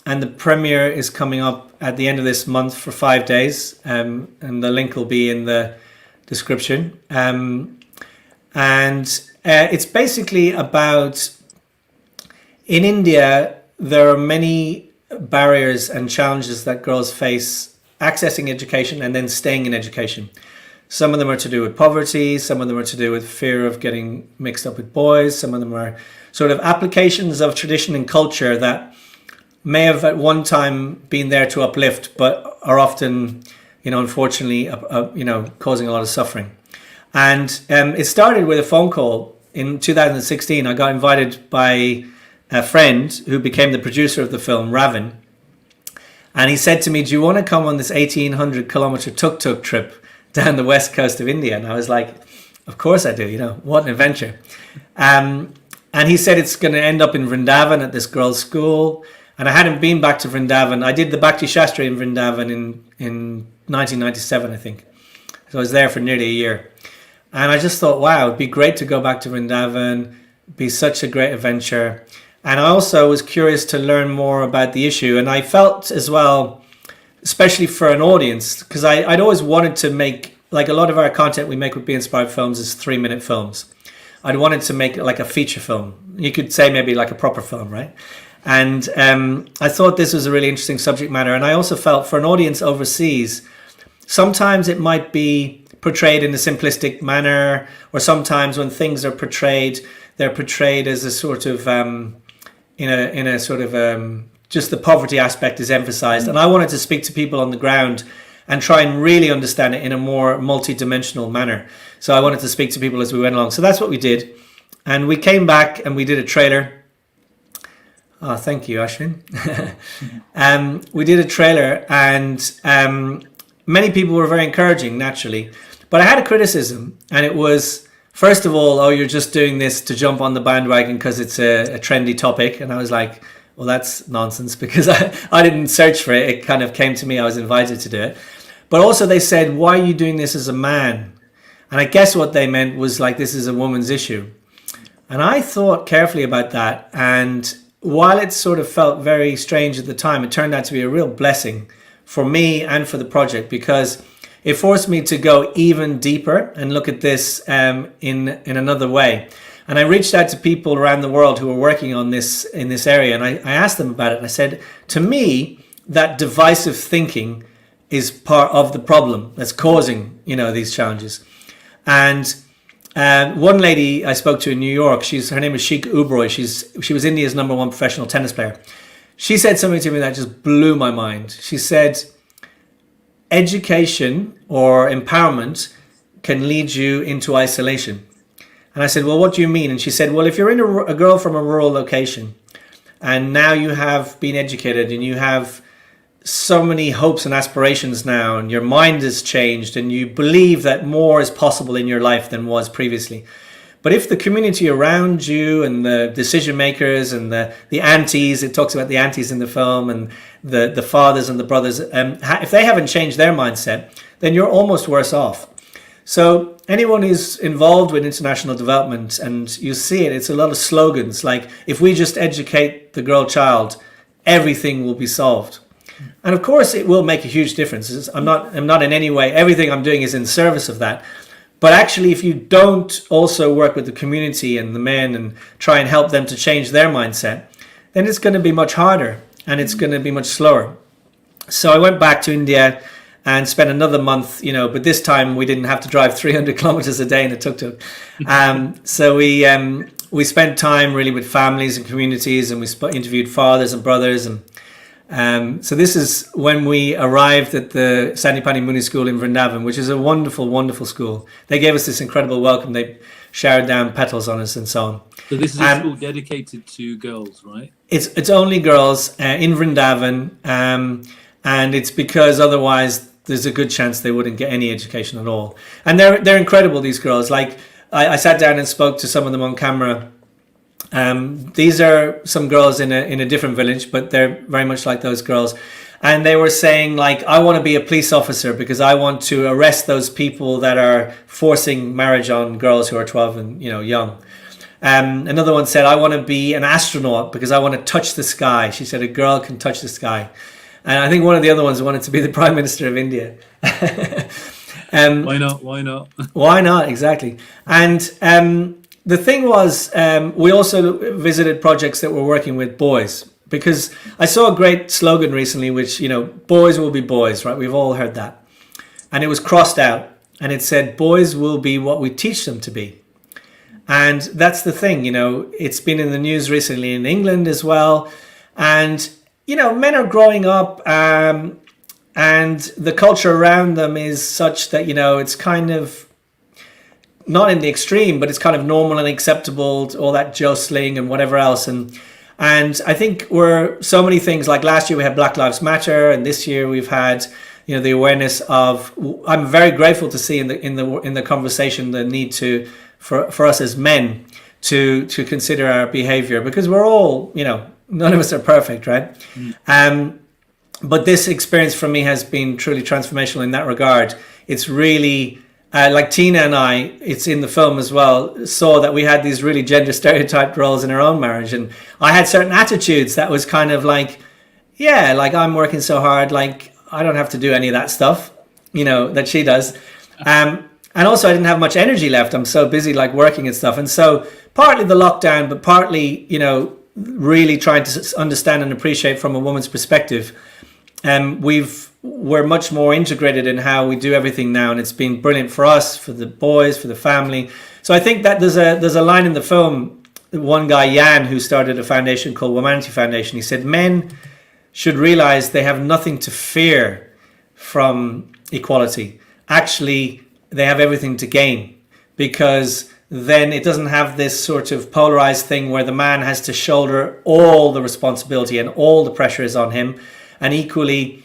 And the premiere is coming up at the end of this month for 5 days. And the link will be in the description. It's basically about, in India, there are many barriers and challenges that girls face accessing education and then staying in education. Some of them are to do with poverty, some of them are to do with fear of getting mixed up with boys, some of them are sort of applications of tradition and culture that may have at one time been there to uplift, but are often, unfortunately, causing a lot of suffering. And it started with a phone call in 2016. I got invited by a friend who became the producer of the film, Ravin. And he said to me, do you want to come on this 1,800 kilometer tuk-tuk trip down the west coast of India? And I was like, of course I do, what an adventure. And he said it's going to end up in Vrindavan at this girls' school. And I hadn't been back to Vrindavan. I did the Bhakti Shastri in Vrindavan in 1997, I think. So I was there for nearly a year. And I just thought, wow, it'd be great to go back to Vrindavan, be such a great adventure. And I also was curious to learn more about the issue. And I felt as well, especially for an audience, because I'd always wanted to make, like a lot of our content we make with Be Inspired Films is 3-minute films. I'd wanted to make it like a feature film. You could say maybe like a proper film, right? And I thought this was a really interesting subject matter. And I also felt for an audience overseas, sometimes it might be portrayed in a simplistic manner, or sometimes when things are portrayed, they're portrayed as a sort of, just the poverty aspect is emphasized. And I wanted to speak to people on the ground and try and really understand it in a more multi-dimensional manner. So I wanted to speak to people as we went along. So that's what we did. And we came back and we did a trailer. Oh, thank you, Ashwin. We did a trailer, and many people were very encouraging, naturally. But I had a criticism, and it was, first of all, you're just doing this to jump on the bandwagon because it's a trendy topic. And I was like, well, that's nonsense, because I didn't search for it. It kind of came to me. I was invited to do it. But also they said, why are you doing this as a man? And I guess what they meant was like, this is a woman's issue. And I thought carefully about that. And while it sort of felt very strange at the time, it turned out to be a real blessing for me and for the project, because it forced me to go even deeper and look at this in another way. And I reached out to people around the world who were working on this in this area, and I asked them about it. And I said, to me, that divisive thinking is part of the problem that's causing, these challenges. And one lady I spoke to in New York, her name is Sheikha Ubroi. She was India's #1 professional tennis player. She said something to me that just blew my mind. She said, education or empowerment can lead you into isolation. And I said, well, what do you mean? And she said, well, if you're in a girl from a rural location and now you have been educated and you have so many hopes and aspirations now, and your mind has changed and you believe that more is possible in your life than was previously. But if the community around you and the decision makers and the aunties, it talks about the aunties in the film, and the fathers and the brothers, if they haven't changed their mindset, then you're almost worse off. So anyone who's involved with international development, and you see it, it's a lot of slogans like, if we just educate the girl child, everything will be solved. And of course it will make a huge difference. I'm not in any way, everything I'm doing is in service of that. But actually, if you don't also work with the community and the men and try and help them to change their mindset, then it's going to be much harder and it's going to be much slower. So I went back to India and spent another month, but this time we didn't have to drive 300 kilometers a day in a tuk-tuk. So we spent time really with families and communities, and we interviewed fathers and brothers. And so this is when we arrived at the Sandipani Muni School in Vrindavan, which is a wonderful, wonderful school. They gave us this incredible welcome. They showered down petals on us and so on. So this is a school dedicated to girls, right? It's only girls in Vrindavan, and it's because otherwise there's a good chance they wouldn't get any education at all. And they're incredible, these girls. Like I sat down and spoke to some of them on camera. These are some girls in a different village, but they're very much like those girls. And they were saying, like, I want to be a police officer because I want to arrest those people that are forcing marriage on girls who are 12 and young. Another one said, I want to be an astronaut because I want to touch the sky. She said, a girl can touch the sky. And I think one of the other ones wanted to be the Prime Minister of India. Why not? Why not? Why not? Exactly. And the thing was, we also visited projects that were working with boys, because I saw a great slogan recently, which, boys will be boys, right? We've all heard that. And it was crossed out and it said, boys will be what we teach them to be. And that's the thing, it's been in the news recently in England as well. And men are growing up, and the culture around them is such that, it's kind of not in the extreme, but it's kind of normal and acceptable to all that jostling and whatever else. And I think we're so many things, like last year we had Black Lives Matter, and this year we've had, the awareness of, I'm very grateful to see in the conversation the need for us as men to consider our behavior, because we're all, none of us are perfect, right? But this experience for me has been truly transformational in that regard. It's really like Tina and I, it's in the film as well, saw that we had these really gender stereotyped roles in our own marriage, and I had certain attitudes that was kind of like, like I'm working so hard, like I don't have to do any of that stuff, that she does. And also I didn't have much energy left. I'm so busy like working and stuff. And so partly the lockdown, but partly, really trying to understand and appreciate from a woman's perspective. We're much more integrated in how we do everything now, and it's been brilliant for us, for the boys, for the family. So I think that there's a line in the film, one guy, Jan, who started a foundation called Womanity Foundation. He said men should realize they have nothing to fear from equality. Actually, they have everything to gain, because then it doesn't have this sort of polarized thing where the man has to shoulder all the responsibility and all the pressure is on him. And equally,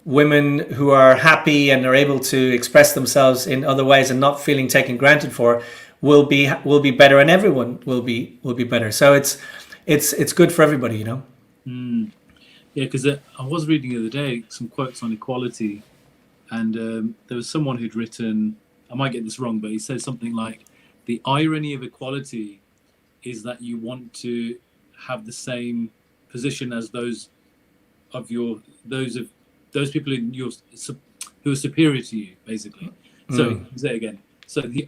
women who are happy and are able to express themselves in other ways and not feeling taken granted for will be better, and everyone will be better. So it's good for everybody, Yeah, because I was reading the other day some quotes on equality, and there was someone who'd written, I might get this wrong, but he said something like, the irony of equality is that you want to have the same position as those people in your who are superior to you, basically. So say it again. So the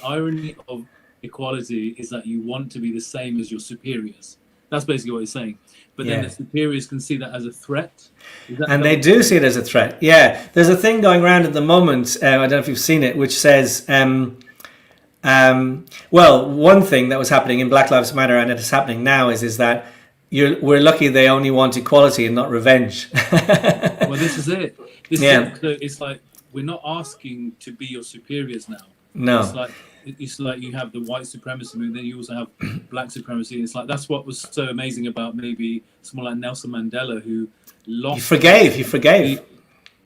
irony of equality is that you want to be the same as your superiors. That's basically what he's saying. But then the superiors can see that as a threat. And they do see it as a threat. Yeah. There's a thing going around at the moment, I don't know if you've seen it, which says, one thing that was happening in Black Lives Matter, and it is happening now, is that we're lucky they only want equality and not revenge. Well, this is it. It's like we're not asking to be your superiors now. No. It's like you have the white supremacy movement, then you also have black supremacy. It's like that's what was so amazing about maybe someone like Nelson Mandela, who lost. He forgave.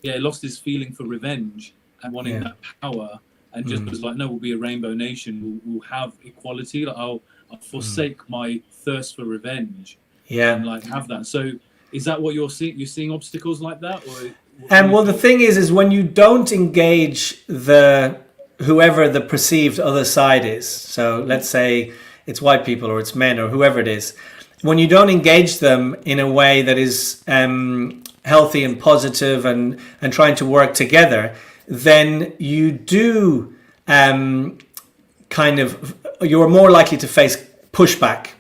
He lost his feeling for revenge and wanting that power, and just was like, no, we'll be a rainbow nation. We'll have equality. Like, I'll forsake my thirst for revenge. And like have that. So is that what you're seeing? You're seeing obstacles like that, or? And well, the thing is when you don't engage whoever the perceived other side is. So let's say it's white people or it's men or whoever it is. When you don't engage them in a way that is healthy and positive and trying to work together, then you do you're more likely to face pushback.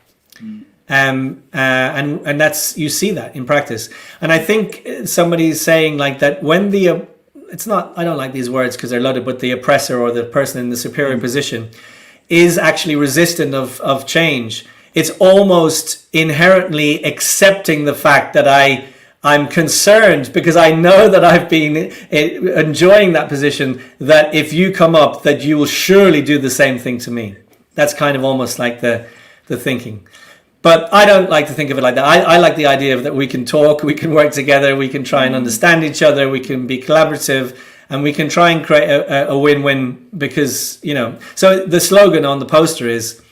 And that's, you see that in practice. And I think somebody's saying like that when it's not, I don't like these words because they're loaded, but the oppressor or the person in the superior position is actually resistant of change. It's almost inherently accepting the fact that I'm concerned because I know that I've been enjoying that position, that if you come up, that you will surely do the same thing to me. That's kind of almost like the thinking. But I don't like to think of it like that. I like the idea of that we can talk, we can work together, we can try and understand each other, we can be collaborative, and we can try and create a win-win because, so the slogan on the poster is,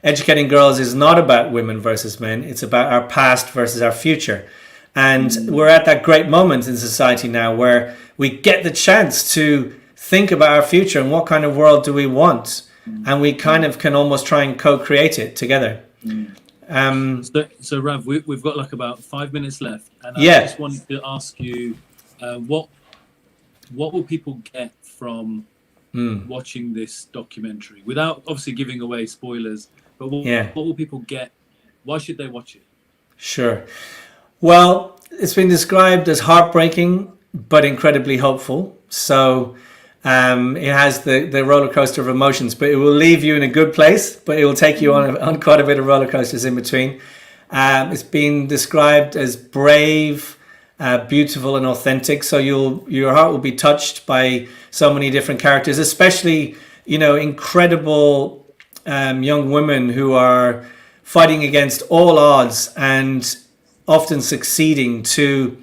educating girls is not about women versus men, it's about our past versus our future. And we're at that great moment in society now where we get the chance to think about our future and what kind of world do we want. And we kind of can almost try and co-create it together. So Rav, we've got like about 5 minutes left, and I just wanted to ask you, what will people get from watching this documentary, without obviously giving away spoilers? But what will people get? Why should they watch it? Sure. Well, it's been described as heartbreaking but incredibly hopeful. So it has the roller coaster of emotions, but it will leave you in a good place, but it will take you on quite a bit of roller coasters in between. It's been described as brave, beautiful, and authentic. So your heart will be touched by so many different characters, especially incredible young women who are fighting against all odds and often succeeding to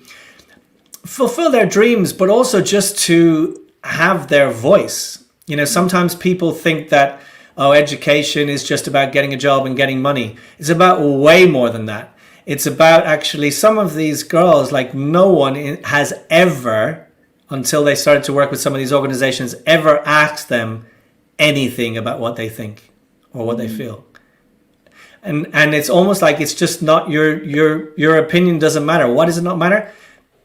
fulfill their dreams, but also just to have their voice. Sometimes people think that, education is just about getting a job and getting money. It's about way more than that. It's about actually some of these girls, like no one has ever, until they started to work with some of these organizations, ever asked them anything about what they think or what they feel. And it's almost like it's just not your opinion doesn't matter. Why does it not matter?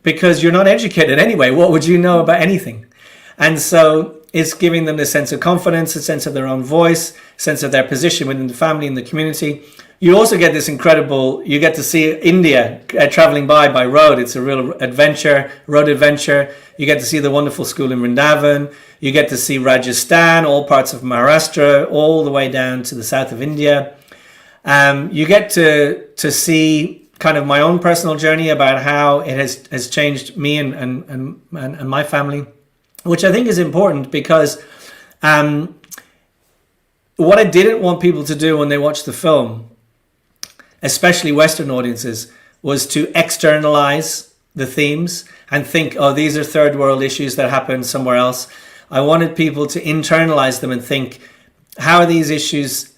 Because you're not educated anyway. What would you know about anything? And so it's giving them this sense of confidence, a sense of their own voice, sense of their position within the family and the community. You also get this incredible, you get to see India traveling by road. It's a real adventure, road adventure. You get to see the wonderful school in Vrindavan. You get to see Rajasthan, all parts of Maharashtra, all the way down to the south of India. You get to see kind of my own personal journey about how it has changed me and my family, which I think is important because what I didn't want people to do when they watch the film, especially Western audiences, was to externalize the themes and think, oh, these are third world issues that happen somewhere else. I wanted people to internalize them and think, how are these issues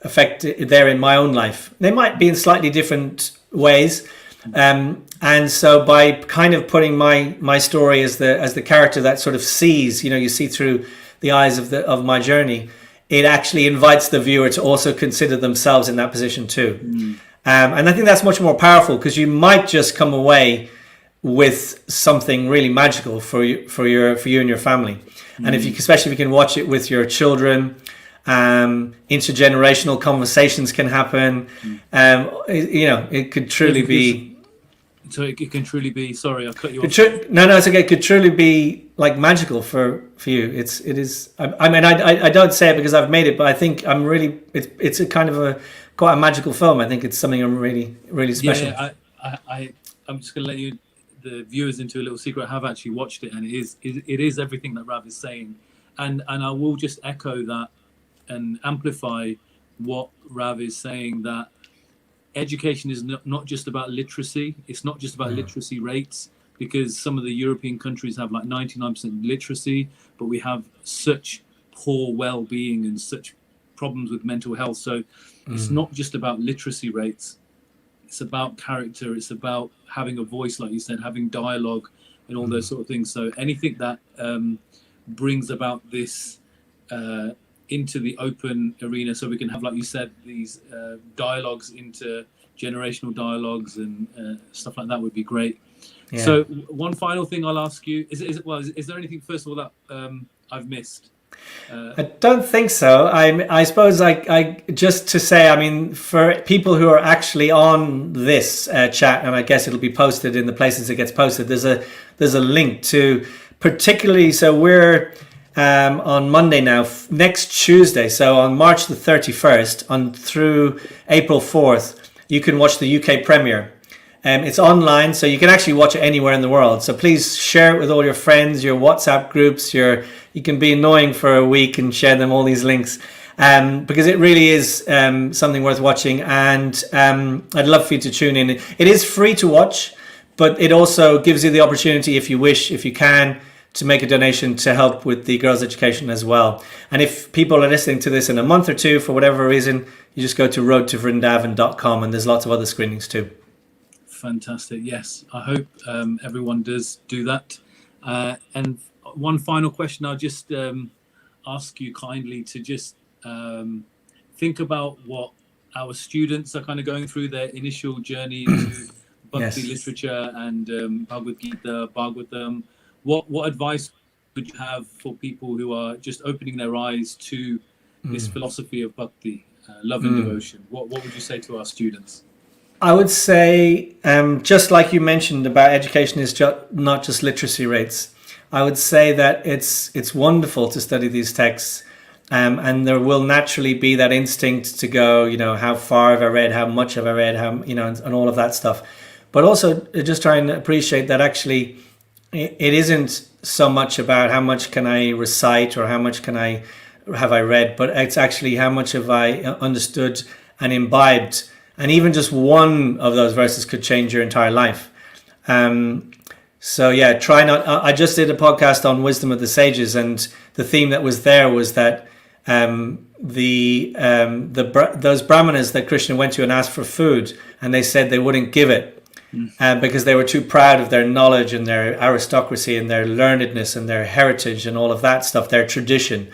affected there in my own life? They might be in slightly different ways. And so by kind of putting my story as the character that sort of sees, you see through the eyes of my journey, it actually invites the viewer to also consider themselves in that position too. And I think that's much more powerful because you might just come away with something really magical for you and your family. And especially if you can watch it with your children, intergenerational conversations can happen. It could truly be. So it can truly be. Sorry, I cut you off. No, it's okay. It could truly be like magical for you. It is. I mean, I don't say it because I've made it, but I think I'm really. It's a kind of quite a magical film. I think it's something I'm really, really special. Yeah, I'm just going to let the viewers into a little secret. I have actually watched it, and it is everything that Rav is saying, and I will just echo that and amplify what Rav is saying, that education is not just about literacy. It's not just about literacy rates, because some of the European countries have like 99% literacy, but we have such poor well-being and such problems with mental health. So it's not just about literacy rates. It's about character. It's about having a voice, like you said, having dialogue and all those sort of things. So anything that brings about this into the open arena, so we can have, like you said, these dialogues, into generational dialogues and stuff like that, would be great. Yeah. So one final thing I'll ask you is there anything, first of all, that I've missed? I don't think so. I suppose I just to say, I mean, for people who are actually on this chat, and I guess it'll be posted in the places it gets posted, there's a link to, particularly, so we're on Monday now, next Tuesday, so on March the 31st on through April 4th, you can watch the UK premiere. It's online, so you can actually watch it anywhere in the world. So please share it with all your friends, your WhatsApp groups. You can be annoying for a week and share them all these links, because it really is something worth watching. And I'd love for you to tune in. It is free to watch, but it also gives you the opportunity, if you wish, if you can, to make a donation to help with the girls' education as well. And if people are listening to this in a month or two, for whatever reason, you just go to roadtovrindavan.com, and there's lots of other screenings too. Fantastic. Yes, I hope everyone does do that. And one final question, I'll just ask you kindly to just think about what our students are kind of going through, their initial journey to Bhakti literature and Bhagavad Gita, Bhagavatam. What advice would you have for people who are just opening their eyes to this philosophy of Bhakti, love and devotion? What would you say to our students? I would say, just like you mentioned about education is not just literacy rates, I would say that it's wonderful to study these texts and there will naturally be that instinct to go, how far have I read, how much have I read, how, and all of that stuff. But also just trying to appreciate that actually it isn't so much about how much can I recite or how much have I read, but it's actually how much have I understood and imbibed. And even just one of those verses could change your entire life. So yeah, try not. I just did a podcast on wisdom of the sages, and the theme that was there was that those brahmanas that Krishna went to and asked for food, and they said they wouldn't give it because they were too proud of their knowledge and their aristocracy and their learnedness and their heritage and all of that stuff, their tradition.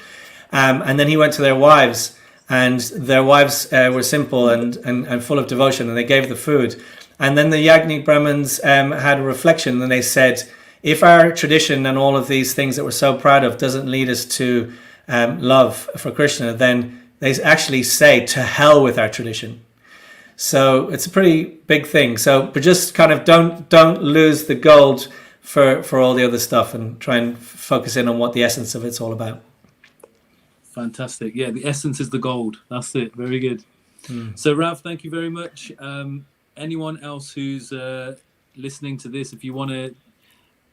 And then he went to their wives, and their wives were simple and full of devotion, and they gave the food. And then the Yajnik Brahmins had a reflection, and they said, if our tradition and all of these things that we're so proud of doesn't lead us to love for Krishna, then they actually say, to hell with our tradition. So it's a pretty big thing. So, but just kind of don't lose the gold for all the other stuff, and try and focus in on what the essence of it's all about. Fantastic. Yeah, the essence is the gold. That's it. Very good. So Rav, thank you very much. Anyone else who's listening to this, if you want to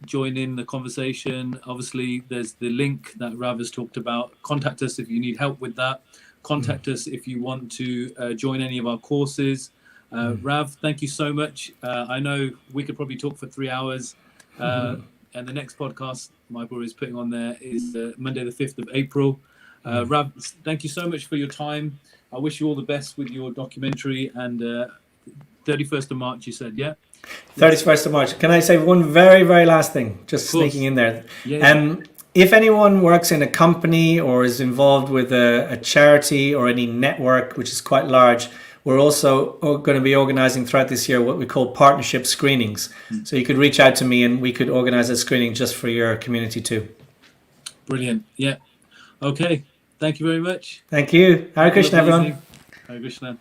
join in the conversation, obviously there's the link that Rav has talked about. Contact us if you need help with that. Contact us if you want to join any of our courses. Rav, thank you so much. I know we could probably talk for 3 hours. And the next podcast Maipur is putting on there is Monday the 5th of April. Rav, thank you so much for your time. I wish you all the best with your documentary. And 31st of March, you said, yeah? 31st of March. Can I say one very, very last thing? Just sneaking in there. Yeah. If anyone works in a company or is involved with a charity or any network, which is quite large, we're also going to be organizing throughout this year what we call partnership screenings. So you could reach out to me and we could organize a screening just for your community too. Brilliant. Yeah. Okay. Thank you very much. Thank you. Hare Krishna, everyone. Hare Krishna.